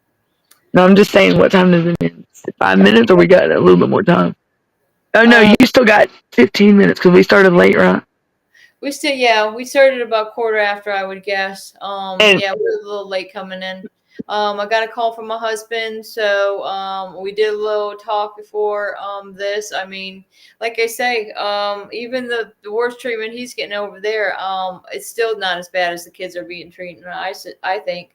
No, I'm just saying, what time does it end? 5 minutes, or we got a little bit more time? Oh, no, you still got 15 minutes because we started late, right? We started about quarter after, I would guess. And Yeah, we're a little late coming in. I got a call from my husband, so we did a little talk before this. I mean, like I say, even the worst treatment he's getting over there, it's still not as bad as the kids are being treated. I think.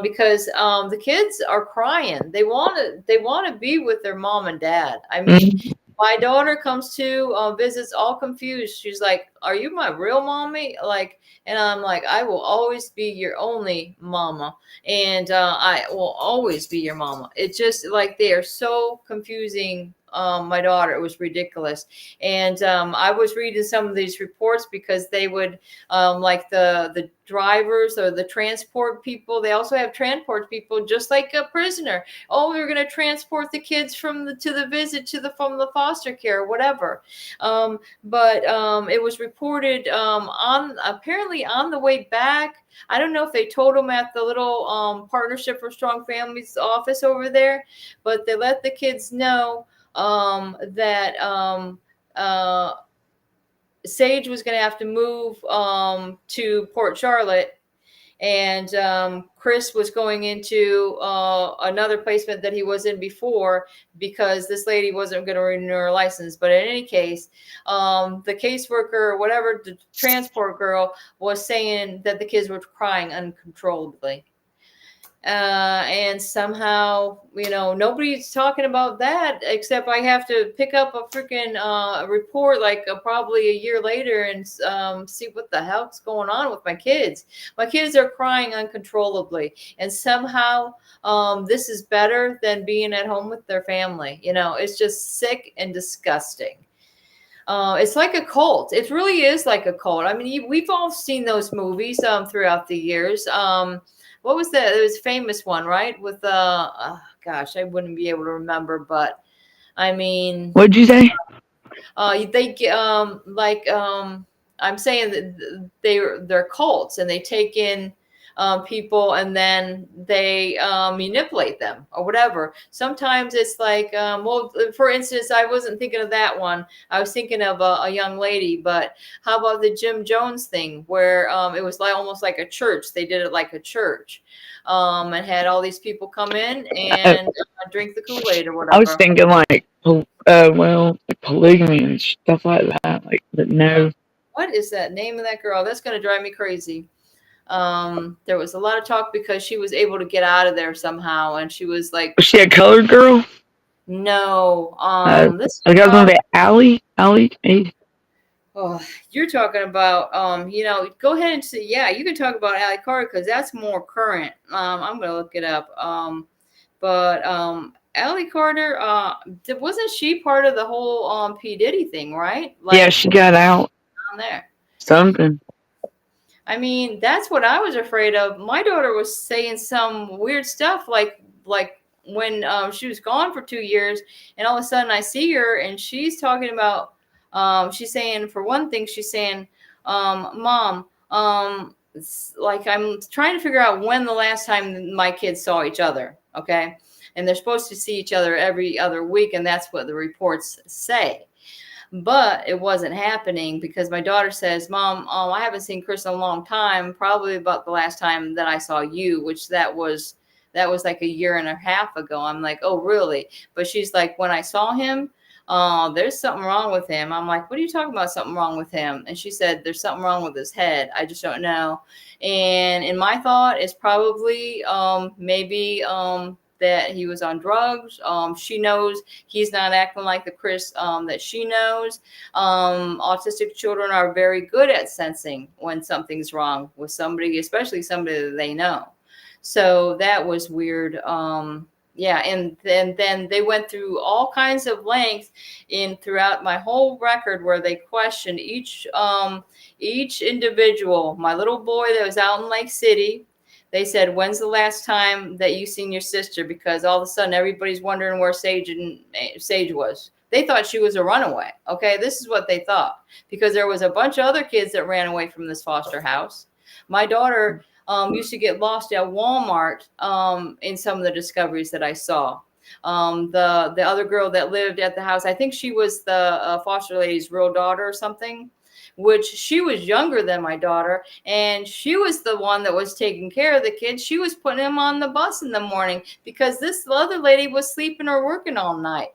Because the kids are crying. They want to be with their mom and dad. I mean, my daughter comes to visits all confused. She's like, "Are you my real mommy?" Like, and I'm like, "I will always be your only mama, and I will always be your mama." It's just like they are so confusing. My daughter, it was ridiculous. And I was reading some of these reports because they would like the drivers or the transport people. They also have transport people just like a prisoner. Oh, we're going to transport the kids from the visit from the foster care, whatever. But it was reported apparently on the way back. I don't know if they told them at the little Partnership for Strong Families office over there, but they let the kids know that Sage was going to have to move to Port Charlotte, and Chris was going into another placement that he was in before because this lady wasn't going to renew her license. But in any case, the caseworker or whatever, the transport girl, was saying that the kids were crying uncontrollably. And somehow, nobody's talking about that except I have to pick up a freaking report like probably a year later and see what the hell's going on with my kids. My kids are crying uncontrollably, and somehow this is better than being at home with their family. It's just sick and disgusting. It's like a cult. It really is like a cult. I mean, we've all seen those movies throughout the years. What was that? It was a famous one, right? With gosh, I wouldn't be able to remember, but I mean, what'd you say? I'm saying that they're cults and they take in people and then they manipulate them or whatever. Sometimes it's like, well, for instance, I wasn't thinking of that one. I was thinking of a young lady, but how about the Jim Jones thing where it was like almost like a church. They did it like a church and had all these people come in and drink the Kool-Aid or whatever. I was thinking like, like polygamy and stuff like that. Like, but no. What is that name of that girl? That's going to drive me crazy. There was a lot of talk because she was able to get out of there somehow, and she was like, Was she a colored girl? no. This I was girl, gonna say Allie. oh, you're talking about, go ahead and say, yeah, you can talk about Allie Carter because that's more current. I'm going to look it up. But Allie Carter, wasn't she part of the whole P. Diddy thing, right? Like, Yeah, she got out. On there. Something. I mean, that's what I was afraid of. My daughter was saying some weird stuff like when she was gone for 2 years, and all of a sudden I see her and she's talking about, she's saying, for one thing, she's saying, Mom, like I'm trying to figure out when the last time my kids saw each other, okay? And they're supposed to see each other every other week, and that's what the reports say. But it wasn't happening because my daughter says, Mom, I haven't seen Chris in a long time, probably about the last time that I saw you, which that was like a year and a half ago. I'm like, oh, really? But she's like, when I saw him, there's something wrong with him. I'm like, what are you talking about, something wrong with him? And she said, there's something wrong with his head. I just don't know. And in my thought, it's probably maybe that he was on drugs. She knows he's not acting like the Chris that she knows. Autistic children are very good at sensing when something's wrong with somebody, especially somebody that they know. So that was weird. Yeah, and then they went through all kinds of lengths in throughout my whole record where they questioned each individual. My little boy that was out in Lake City, they said, "When's the last time that you seen your sister?" Because all of a sudden everybody's wondering where Sage was. They thought she was a runaway. Okay, this is what they thought, because there was a bunch of other kids that ran away from this foster house. My daughter used to get lost at Walmart in some of the discoveries that I saw. The other girl that lived at the house, I think she was the foster lady's real daughter or something, which she was younger than my daughter, and she was the one that was taking care of the kids. She was putting him on the bus in the morning because this other lady was sleeping or working all night.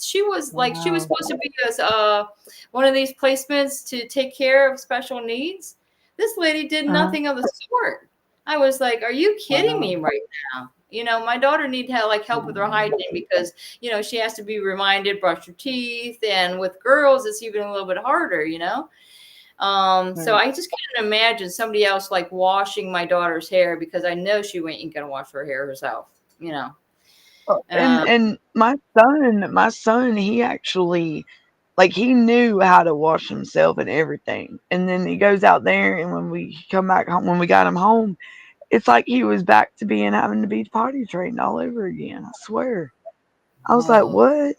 She was supposed to be as one of these placements to take care of special needs. This lady did nothing of the sort. I was like, "Are you kidding me right now?" My daughter needs help with her hygiene because, she has to be reminded, brush her teeth. And with girls, it's even a little bit harder, So I just can't imagine somebody else washing my daughter's hair, because I know she ain't going to wash her hair herself, And my son, he actually, he knew how to wash himself and everything. And then he goes out there, and when we come back home, when we got him home, it's like he was back to having to be potty trained all over again. I swear. I was like, what?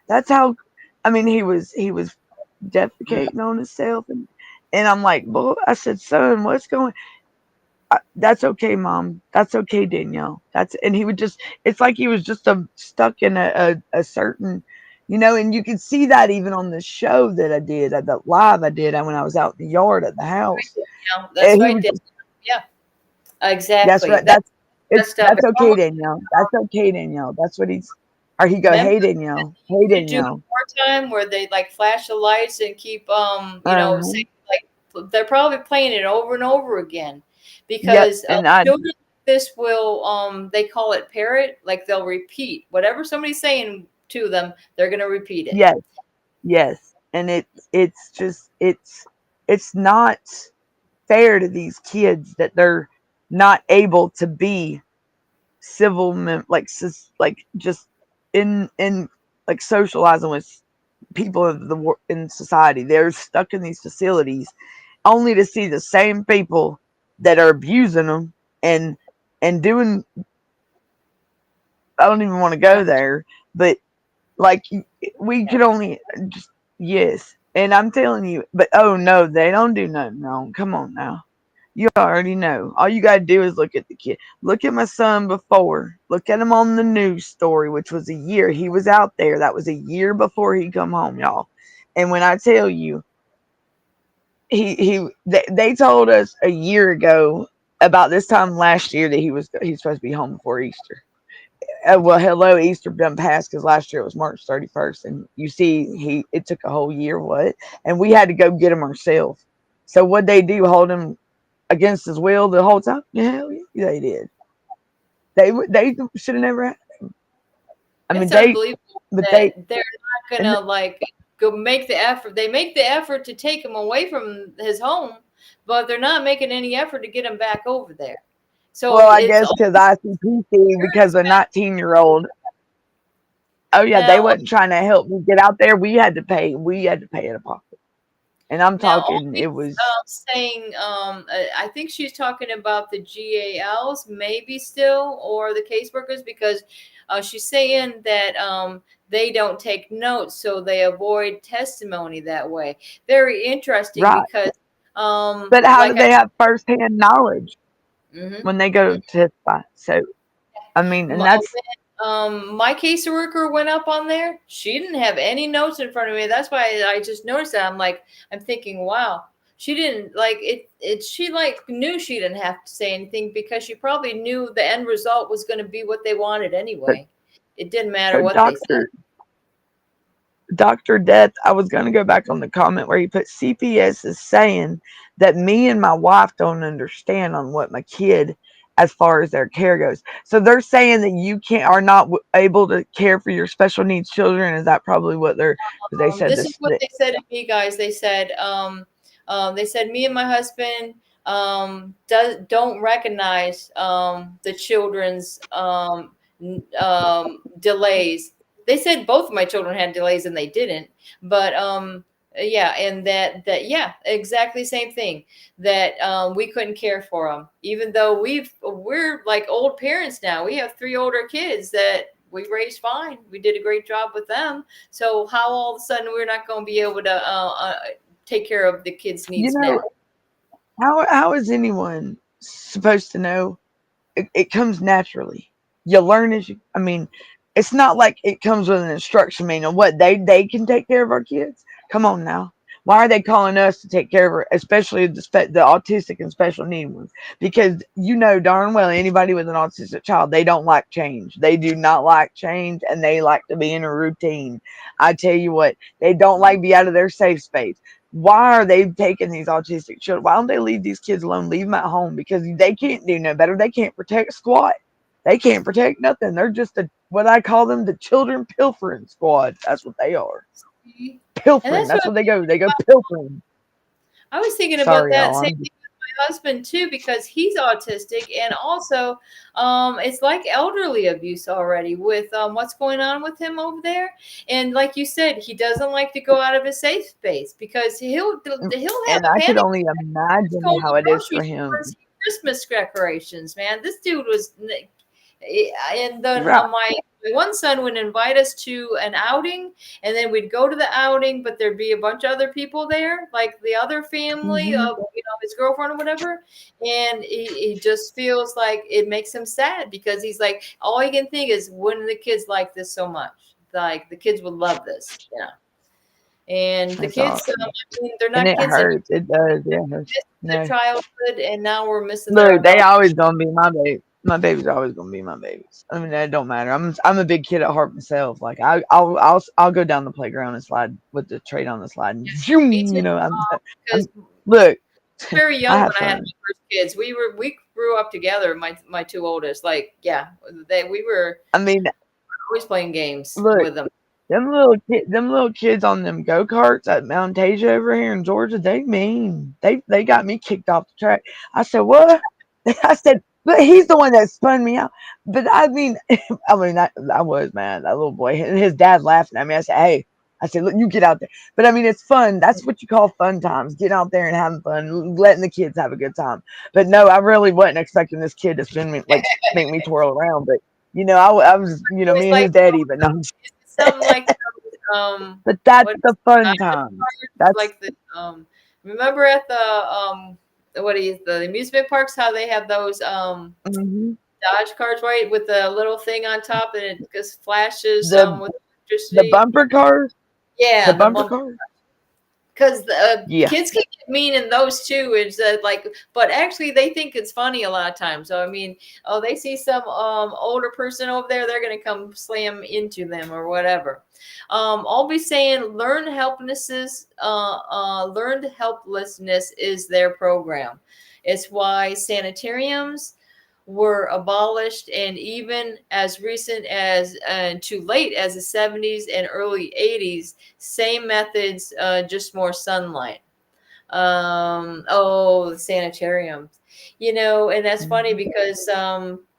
That's how. I mean, he was defecating on himself, and I'm like, boy, I said, son, what's going? That's okay, Mom. That's okay, Danielle. And he would just. It's like he was just stuck in a certain. And you can see that even on the show that I did, at the live I did when I was out in the yard at the house. That's right. Yeah, exactly. That's right. That's okay, Danielle. That's okay, Danielle. That's what he's. Or he go, hey, Danielle. Hey, Danielle. More time where they flash the lights and keep saying, they're probably playing it over and over again, because children this will they call it parrot. They'll repeat whatever somebody's saying to them. They're going to repeat it. Yes, and it's not fair to these kids that they're not able to be civil, just in socializing with people in society. They're stuck in these facilities only to see the same people that are abusing them and doing. I don't even want to go there, but we could only just, yes. And I'm telling you, but oh no, they don't do nothing wrong. Come on now. You already know. All you got to do is look at the kid. Look at my son before. Look at him on the news story, which was a year. He was out there. That was a year before he come home, y'all. And when I tell you, they told us a year ago about this time last year that he's supposed to be home before Easter. Well, hello, Easter done passed, because last year it was March 31st. And you see, it took a whole year, and we had to go get him ourselves. So what'd they do? Hold him against his will the whole time? Hell yeah, they did. They should have never had him. I mean, they're not gonna go make the effort. They make the effort to take him away from his home, but they're not making any effort to get him back over there. So, well, I guess because ICPC, because a 19-year-old. Oh yeah, they wasn't trying to help me get out there. We had to pay. out of pocket. And I'm talking, it was saying, I think she's talking about the GALs, maybe still, or the caseworkers, because she's saying that they don't take notes, so they avoid testimony that way. Very interesting, right. Because. But how do they have firsthand knowledge when they go to testify? So, I mean, and that's. My caseworker went up on there. She didn't have any notes in front of me. That's why I just noticed that. I'm thinking, wow, she didn't she knew she didn't have to say anything, because she probably knew the end result was going to be what they wanted anyway. It didn't matter what they said. Dr. Death, I was going to go back on the comment where he put CPS is saying that me and my wife don't understand on what my kid as far as their care goes. So they're saying that you are not able to care for your special needs children. Is that probably what they said This is this? what they said to me, guys. They said me and my husband don't recognize the children's delays. They said both of my children had delays and they didn't, but yeah, and that yeah, exactly same thing, that we couldn't care for them, even though we're like old parents now. We have 3 older kids that we raised fine. We did a great job with them. So how all of a sudden we're not going to be able to take care of the kids' You needs know, now? how is anyone supposed to know? It comes naturally. You learn as you. I mean, it's not like it comes with an instruction manual. What they can take care of our kids? Come on now. Why are they calling us to take care of her, especially the autistic and special need ones? Because you know darn well anybody with an autistic child, they don't like change. They do not like change, and they like to be in a routine. I tell you what, they don't like to be out of their safe space. Why are they taking these autistic children? Why don't they leave these kids alone? Leave them at home, because they can't do no better. They can't protect squat. They can't protect nothing. They're just what I call them, the children pilfering squad. That's what they are. And Pilfering. that's what That's what they go. They go pilfering. I was thinking about Sorry, that y'all. same thing with my husband too, because he's autistic, and also it's like elderly abuse already with what's going on with him over there. And like you said, he doesn't like to go out of his safe space because he'll have And I could panic only attacks imagine going to how the it is grocery for him. store and see Christmas decorations. Man, this dude was. And then Right. my one son would invite us to an outing, and then we'd go to the outing, but there'd be a bunch of other people there, like the other family Mm-hmm. of his girlfriend or whatever. And he just feels like it makes him sad, because he's like, all he can think is, when the kids like this so much? Like the kids would love this, And the That's kids, awesome. I mean, they're And not it kids anymore. hurts. It does. It We hurts. missed their No. childhood, and now we're missing their Look, they adult. always gonna be my baby. My baby's always gonna be my babies. I mean, that don't matter. I'm a big kid at heart myself. Like I'll go down the playground and slide with the trait on the slide, and Me too, zoom, I'm because look. very I young when have I had fun. my first kids. We grew up together. My 2 oldest, like, yeah, we were I mean, always playing games look, with them. them little kids on them go karts at Mount Tasia over here in Georgia. They mean they got me kicked off the track. I said what? I said, but he's the one that spun me out. But I mean, I was mad. That little boy and his dad laughing at me. I said, hey. I said, look, you get out there. But I mean, it's fun. That's what you call fun times. Get out there and having fun, letting the kids have a good time. But no, I really wasn't expecting this kid to spin me, like, make me twirl around. But I was, It was me and like, his daddy. But no, something like but that's what the is fun times. That's like the remember at the the amusement parks, how they have those mhm. Dodge carts, right, with the little thing on top, and it just flashes the with the electricity. bumper cars. The Yeah, the bumper bumper. cars. Because Yeah. kids can get mean in those too. Is that like, but actually they think it's funny a lot of times. So I mean, oh, they see some older person over there, they're gonna come slam into them or whatever. I'll be saying learned helplessness is their program. It's why sanitariums were abolished, and even as recent as too late as the 70s and early 80s, same methods, just more sunlight. The sanitariums, and that's funny Mhm. because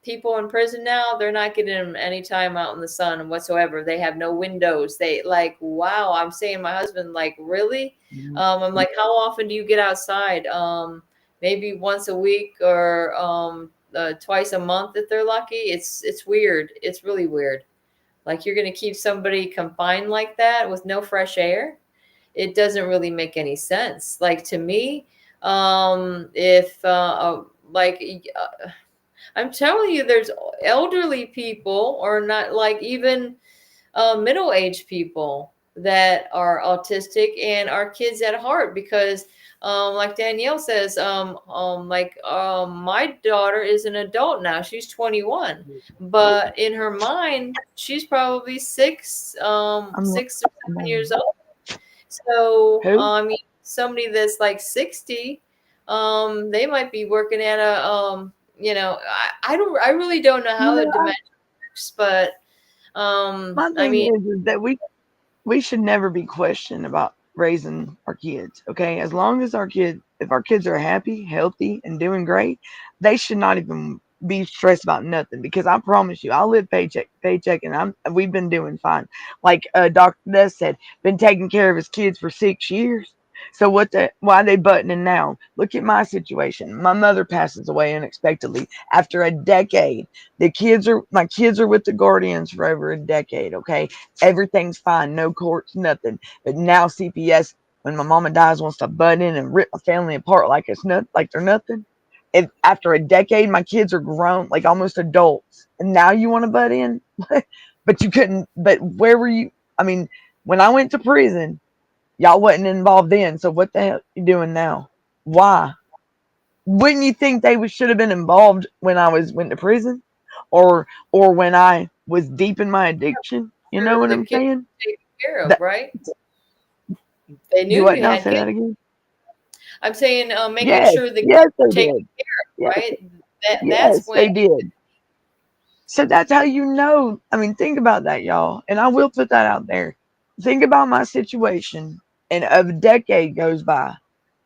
people in prison now, they're not getting them any time out in the sun whatsoever. They have no windows. They like, wow. I'm saying, my husband, like, really? I'm like, how often do you get outside? Maybe once a week, or twice a month if they're lucky. It's weird. It's really weird. Like, you're going to keep somebody confined like that with no fresh air? It doesn't really make any sense. Like, to me, if like I'm telling you, there's elderly people, or not, like, even middle-aged people that are autistic and are kids at heart, because like Danielle says, my daughter is an adult now. She's 21, but in her mind, she's probably I'm, 6 or 7 years old. So, who? I mean, somebody that's like 60, they might be working at a, I really don't know how the I, dementia works, but my I thing mean, is that we should never be questioned about raising our kids. Okay, as long as if our kids are happy, healthy, and doing great, they should not even be stressed about nothing. Because I promise you, I live paycheck to paycheck, and we've been doing fine. Like Dr. Des said, been taking care of his kids for 6 years. So why are they buttoning now? Look at my situation. My mother passes away unexpectedly after a decade. My kids are with the guardians for over a decade. Okay, everything's fine, no courts, nothing. But now CPS, when my mama dies, wants to butt in and rip my family apart like like they're nothing. If after a decade, my kids are grown, like almost adults, and now you want to butt in, but you couldn't. But where were you? I mean, when I went to prison, y'all wasn't involved then. So what the hell are you doing now? Why? Wouldn't you think they should have been involved when I went to prison, or when I was deep in my addiction? You know what the I'm kids saying? taken care of, That, right? They do knew what you now? had Say kids. that again. I'm saying, making Yes, sure the kids yes, they were taken did. care Yes, of, right? That's yes, when. they did. So that's how you know. I mean, think about that, y'all. And I will put that out there. Think about my situation, and a decade goes by.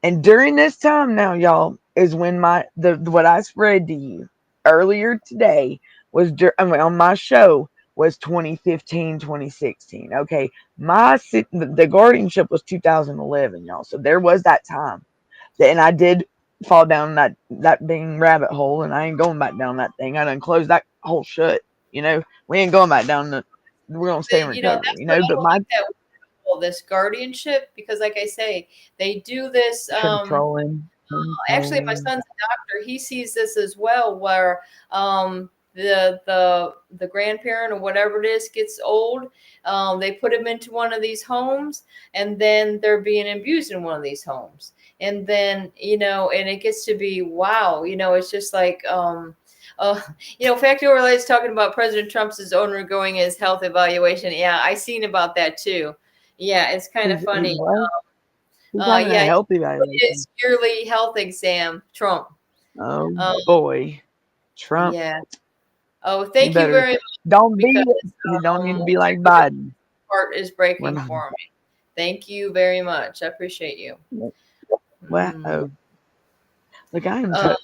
And during this time now, y'all, is when what I spread to you earlier today on my show was 2015, 2016. Okay, the guardianship was 2011, y'all. So there was that time, and I did fall down that being rabbit hole, and I ain't going back down that thing. I done closed that hole shut. We ain't going back down the. We're gonna stay in recovery. That's what I But don't my like that all this guardianship, because like I say, they do this. Actually, my controlling. son's a doctor. He sees this as well, where the grandparent or whatever it is gets old. They put him into one of these homes, and then they're being abused in one of these homes. And then and it gets to be wow. It's just like Factory Overlay's talking about President Trump's undergoing his health evaluation. Yeah, I seen about that too. Yeah, it's kind of He's funny. what? He's having a Yeah, health evaluation. his yearly health exam, Trump. Oh Um, boy, Trump. yeah. Oh, He thank you better very much, don't be. because He don't need to um, be like Biden. heart is We're breaking not. for me. Thank you very much. I appreciate you. Well, Mm. look, I am Uh,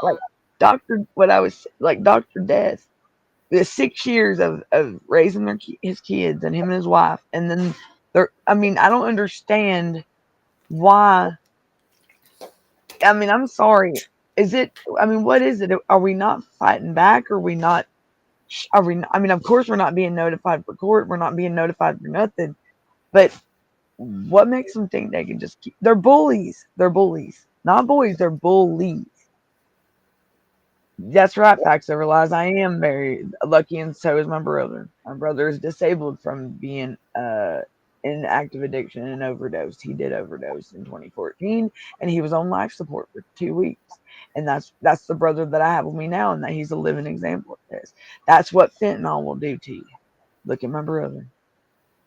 like Doctor. What I was like, Doctor Death. The 6 years of raising his kids and him and his wife, and then they're. I mean, I don't understand why. I mean, I'm sorry. Is it? I mean, what is it? Are we not fighting back? Are we not? Are we? I mean, of course, we're not being notified for court. We're not being notified for nothing. But what makes them think they can just keep? They're bullies. They're bullies. Not boys. They're bullies. That's right, facts over lies. I am very lucky, and so is my brother. My brother is disabled from being in active addiction and overdose. He did overdose in 2014, and he was on life support for 2 weeks. And that's the brother that I have with me now, and that he's a living example of this. That's what fentanyl will do to you. Look at my brother.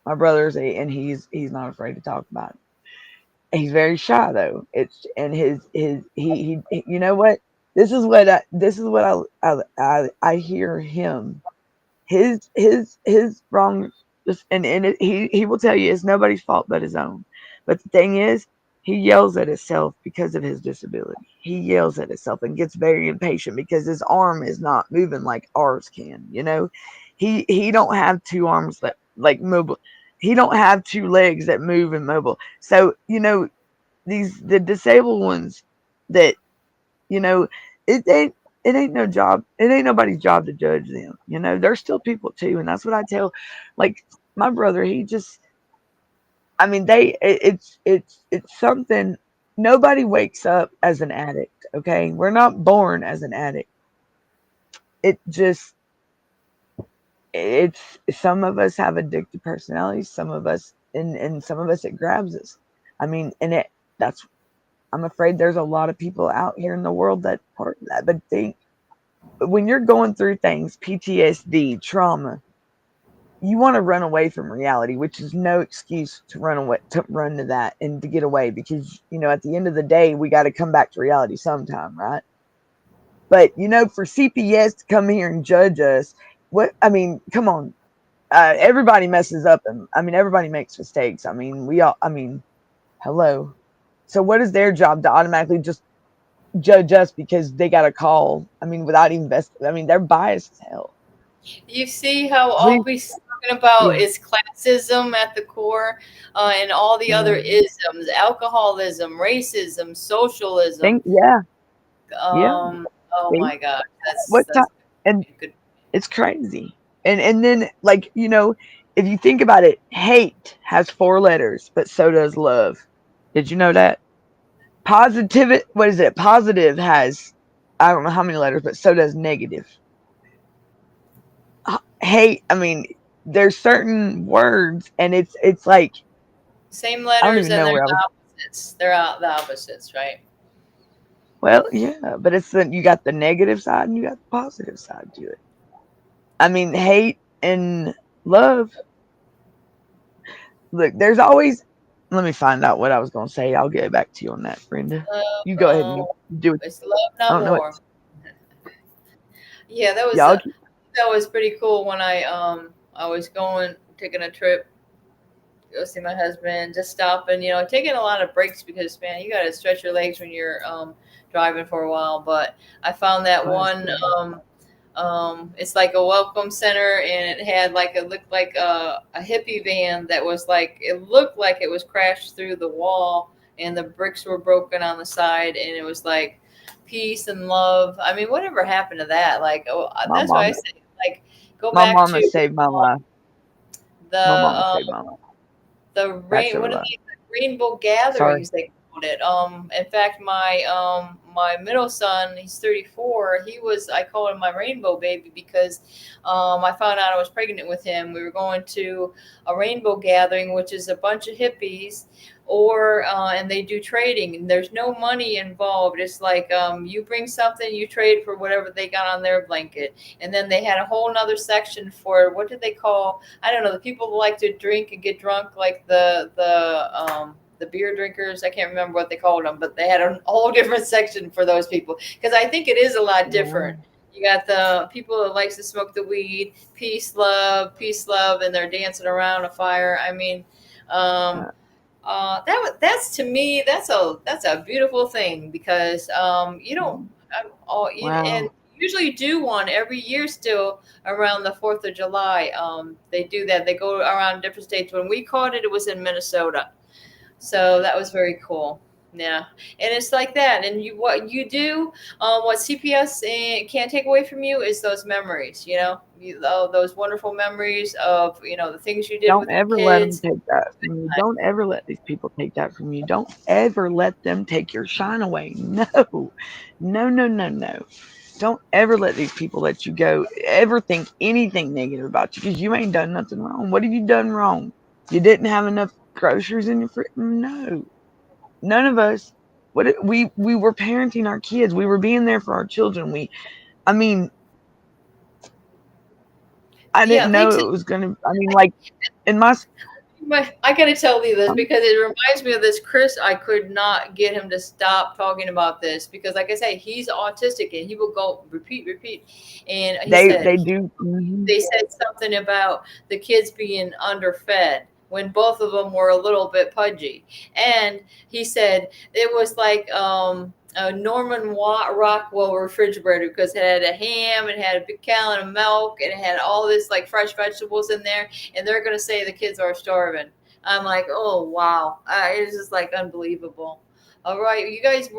My brother's and he's not afraid to talk about it. He's very shy though. It's and his you know what? This is what I hear him. His wrong he will tell you it's nobody's fault but his own. But the thing is, he yells at himself because of his disability. He yells at himself and gets very impatient because his arm is not moving like ours can. He don't have two arms that like mobile. He don't have two legs that move and mobile. So, the disabled ones that you know it ain't no job, it ain't nobody's job to judge them. They're still people too, and that's what I tell, like, my brother. He just, I mean, it's something. Nobody wakes up as an addict. Okay, we're not born as an addict. It just, it's some of us have addictive personalities, some of us, and some of us it grabs us. I mean, and that's, I'm afraid there's a lot of people out here in the world that part of that. But when you're going through things, PTSD, trauma, you want to run away from reality, which is no excuse to run to that and to get away, because at the end of the day, we got to come back to reality sometime, right? But for CPS to come here and judge us, come on. Everybody messes up, and everybody makes mistakes. We all. Hello. So what is their job to automatically just judge us because they got a call? Without even they're biased as hell. You see how all Please, we're talking about yeah, is classism at the core, and all the other yeah. isms, alcoholism, racism, socialism. Yeah, yeah. Oh See my God, what time? that's And good. it's crazy. And then if you think about it, hate has 4 letters, but so does love. Did you know that? Positive, what is it? Positive has, I don't know how many letters, but so does negative. Hate, there's certain words, and it's like, Same I don't letters, even and know they're where I was. the opposites. They're out the opposites, right? Well, yeah, but you got the negative side and you got the positive side to it. Hate and love. Look, there's always. Let me find out what I was going to say. I'll get back to you on that, Brenda. Love, You go ahead and do it. it's love, I not don't know what. war. Yeah, Y'all, that was pretty cool when I was going taking a trip to go see my husband, just stopping, taking a lot of breaks because man, you got to stretch your legs when you're driving for a while. But I found that one. It's like a welcome center, and it had like it looked like a hippie van that was like it looked like it was crashed through the wall, and the bricks were broken on the side, and it was like peace and love. I mean, whatever happened to that? Like, oh, my that's why I mama, say like go my back mama to saved my um, life. My the mama saved my life. the That's rain her one of life. these rainbow Sorry. gatherings they called it. In fact, my middle son, he's 34. I call him my rainbow baby because I found out I was pregnant with him. We were going to a rainbow gathering, which is a bunch of hippies, or and they do trading, and there's no money involved. It's like you bring something, you trade for whatever they got on their blanket, and then they had a whole nother section for what did they call, I don't know, the people who like to drink and get drunk, like the beer drinkers. I can't remember what they called them, but they had a whole different section for those people because I think it is a lot different. Wow. You got the people that likes to smoke the weed, peace, love, and they're dancing around a fire. I mean, um, Uh, that's to me that's a beautiful thing because you don't and wow. usually do one every year still around the 4th of July. They do that. They go around different states. When we caught it, it was in Minnesota. So that was very cool. Yeah, and it's like that. And what you do, what CPS can't take away from you is those memories. Those wonderful memories of the things you did Don't with your ever let them kids. take that from you. Don't ever let these people take that from you. Don't ever let them take your shine away. No, no, no, no, no. Don't ever let these people let you go. Ever think anything negative about you because you ain't done nothing wrong. What have you done wrong? You didn't have enough groceries in your fridge? No, none of us. We were parenting our kids. We were being there for our children. I mean, I Yeah, didn't they know took. it was gonna. Like in my I gotta tell you this because it reminds me of this Chris. I could not get him to stop talking about this because, like I say, he's autistic and he will go repeat, and he said they do. they said something about the kids being underfed when both of them were a little bit pudgy. And he said it was like a Norman Rockwell refrigerator because it had a ham, it had a big gallon of milk, and it had all this like fresh vegetables in there. And they're going to say the kids are starving. I'm like, oh, wow. It's just like unbelievable. All right. You guys So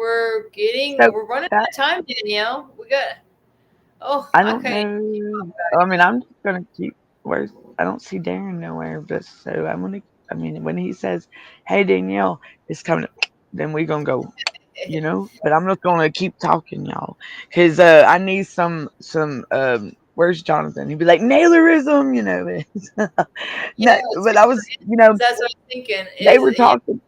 we're running that out of time, Danielle. Oh, I don't okay. know. I'm just gonna keep. Where's I don't see Darren nowhere. Just so I'm gonna. When he says, "Hey Danielle, it's coming," then we gonna go. But I'm just gonna keep talking, y'all, because I need some. Where's Jonathan? He'd be like Nailerism, No, Yeah, it's but good I for was, him. That's what I'm thinking. they were talking.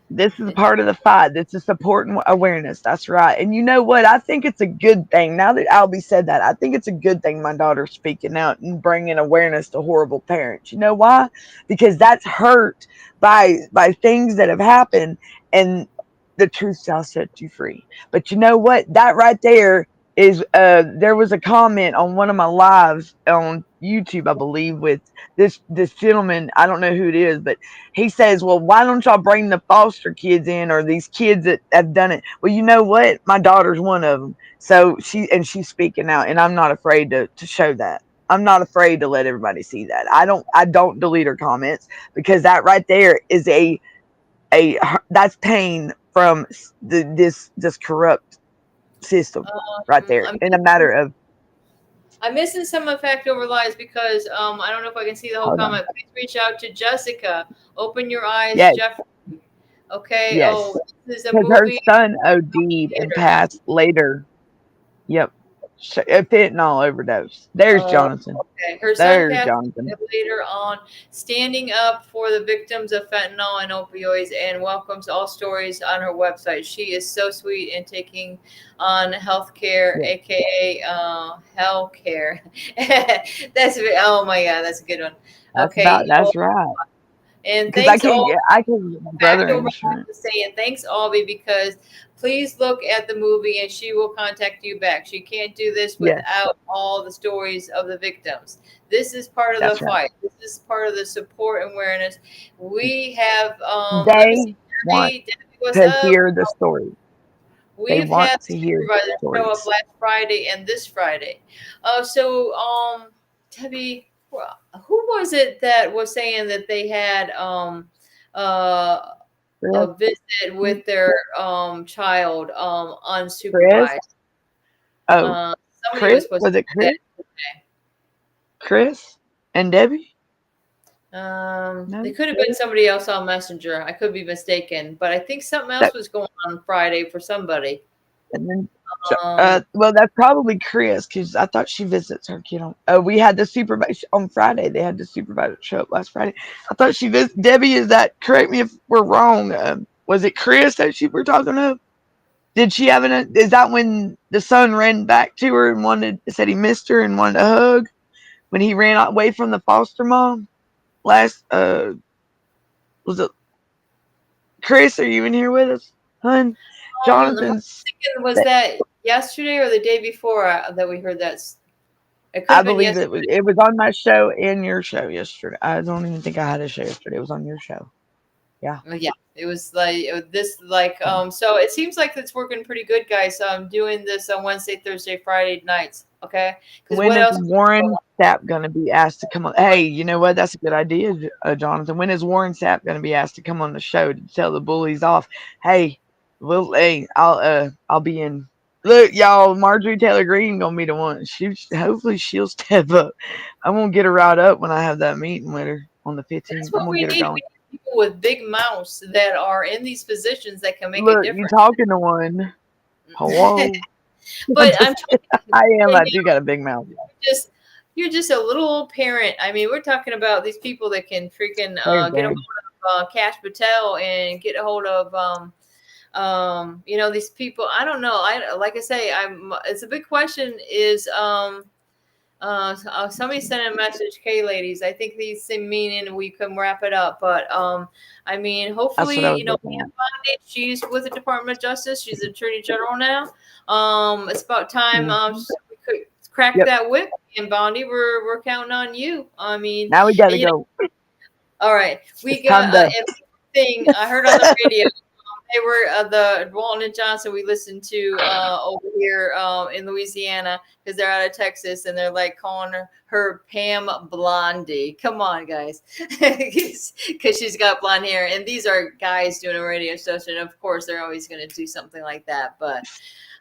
This is part of the fight. This is support and awareness. That's right. And you know what? I think it's a good thing. Now that Albie said that, I think it's a good thing my daughter's speaking out and bringing awareness to horrible parents. You know why? Because that's hurt by things that have happened, and the truth shall set you free. But you know what? That right there is there was a comment on one of my lives on YouTube, I believe, with this gentleman. I don't know who it is, but he says, well, why don't y'all bring the foster kids in, or these kids that have done it? Well, you know what? My daughter's one of them. So she's speaking out, and I'm not afraid to show that. I'm not afraid to let everybody see that. I don't delete her comments, because that right there is that's pain from this corrupt system right there, I'm in a matter of I'm missing some of Fact Over Lies because I don't know if I can see the whole hold on. comment. Please reach out to Jessica. Open your eyes, Yes, Jeff. Okay. yes, Oh, this is a because her movie son OD'd and theater. passed later. Yep, a fentanyl overdose. There's Oh, Jonathan. okay. Her son There's passed Jonathan. later on, standing up for the victims of fentanyl and opioids, and welcomes all stories on her website. She is so sweet in taking on healthcare, Yeah, aka healthcare. Oh my God, that's a good one. Okay, that's right. and Because I thanks can't all. get my Fact brother over insurance. to saying thanks, Albie, because please look at the movie and she will contact you back. She can't do this Yes, without all the stories of the victims. This is part of the that's right. fight. This is part of the support and awareness. We have, let me see, They want Debbie, what's to up? hear the story. They We've want had to hear the supervisors show up stories. last Friday and this Friday. Debbie, who was it that was saying that they had uh Chris, a visit with their child Chris, unsupervised? oh, Uh, Somebody Chris, was supposed was to it do that Chris? Chris and Debbie? today. They No, could have been somebody else on Messenger. I could be mistaken, but I think something else that was going on Friday for somebody. and then. Um, Well, that's probably Chris, because I thought she visits her kid on. We had the supervisor on Friday. They had the supervisor show up last Friday. I thought she visits Debbie. Is that, correct me if we're wrong? Was it Chris that she were talking to? Did she have an? Is that when the son ran back to her and said he missed her and wanted a hug when he ran away from the foster mom last? Was it Chris? Are you in here with us, hun? I'm Jonathan's. thinking, was that yesterday or the day before that we heard that? It could I have been believe yesterday. it was on my show and your show yesterday. I don't even think I had a show yesterday. It was on your show. Yeah. Yeah, it was like this, like so it seems like it's working pretty good, guys. So I'm doing this on Wednesday, Thursday, Friday nights. Okay, because When what is else? Warren Sapp going to be asked to come on? Hey, you know what? That's a good idea, Jonathan. When is Warren Sapp going to be asked to come on the show to tell the bullies off? Hey, I'll be in. Look, y'all, Marjorie Taylor Greene gonna be the one. Hopefully she'll step up. I'm gonna get her right up when I have that meeting with her on the That's 15th. I'm what gonna we get her need. going. We need people with big mouths that are in these positions that can make a Look, you difference. talking to one? Hello. I'm But I'm just talking kidding. I am. right I now, do got a big mouth. just you're just a little old parent. I mean, we're talking about these people that can freaking Hey, get a dang. hold of Cash Patel and get a hold of these people. I don't know. I like I say, it's a big question. Is somebody sent a message, "Hey, ladies, I think these seem meaning we can wrap it up." But I mean, That's what I hopefully, was looking Pam at. Bondi, she's with the Department of Justice. She's the Attorney General now. It's about time Mhm. we could crack Yep. that whip. And Bondi, we're counting on you. I mean, Now we got to and, go. all right, we It's time got to. thing I heard on the radio. They were the Walton and Johnson we listened to over here in Louisiana because they're out of Texas and they're like calling her Pam Blondie. Come on, guys, because she's got blonde hair. And these are guys doing a radio station. Of course, they're always going to do something like that. But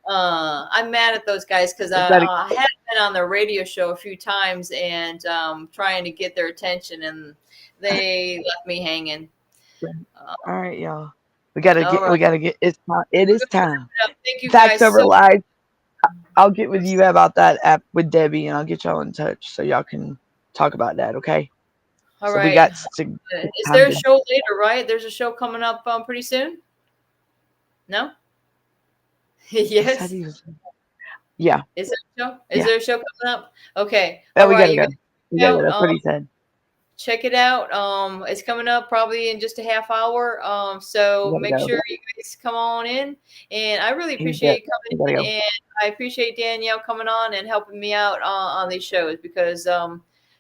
I'm mad at those guys because We gotta, I had been on their radio show a few times and trying to get their attention, and they left me hanging. all right, y'all. We gotta All get. right. We gotta get. It's time. It is time. Thank you Facts guys over so lies. I'll get with you about that app with Debbie, and I'll get y'all in touch so y'all can talk about that. Okay. All So we right. got to. Is Time there a to. show later, right? There's a show coming up pretty soon? No? Yes, how do Yes. you? Yeah. Is there a show? Is Yeah. there a show coming up? Okay. Oh, All we right. gotta You go. guys We check gotta go. out That's what he said. check it out. It's coming up probably in just a half hour. So You make gotta sure go. you guys come on in. And I really You got, appreciate you you coming gotta in, go. and I appreciate Danielle coming on and helping me out on these shows, because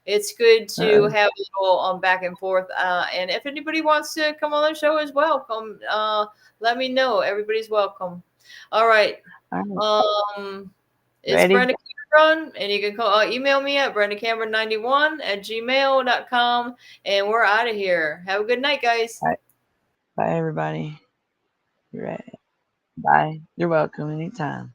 it's good to Uh-oh. have a little back and forth. And if anybody wants to come on the show as well, come let me know. Everybody's welcome. All right. All right. It's Ready? Brenda Cameron, and you can email me at brendacameron91@gmail.com, and we're out of here. Have a good night, guys. All right. Bye, everybody. You're right. Bye. You're welcome anytime.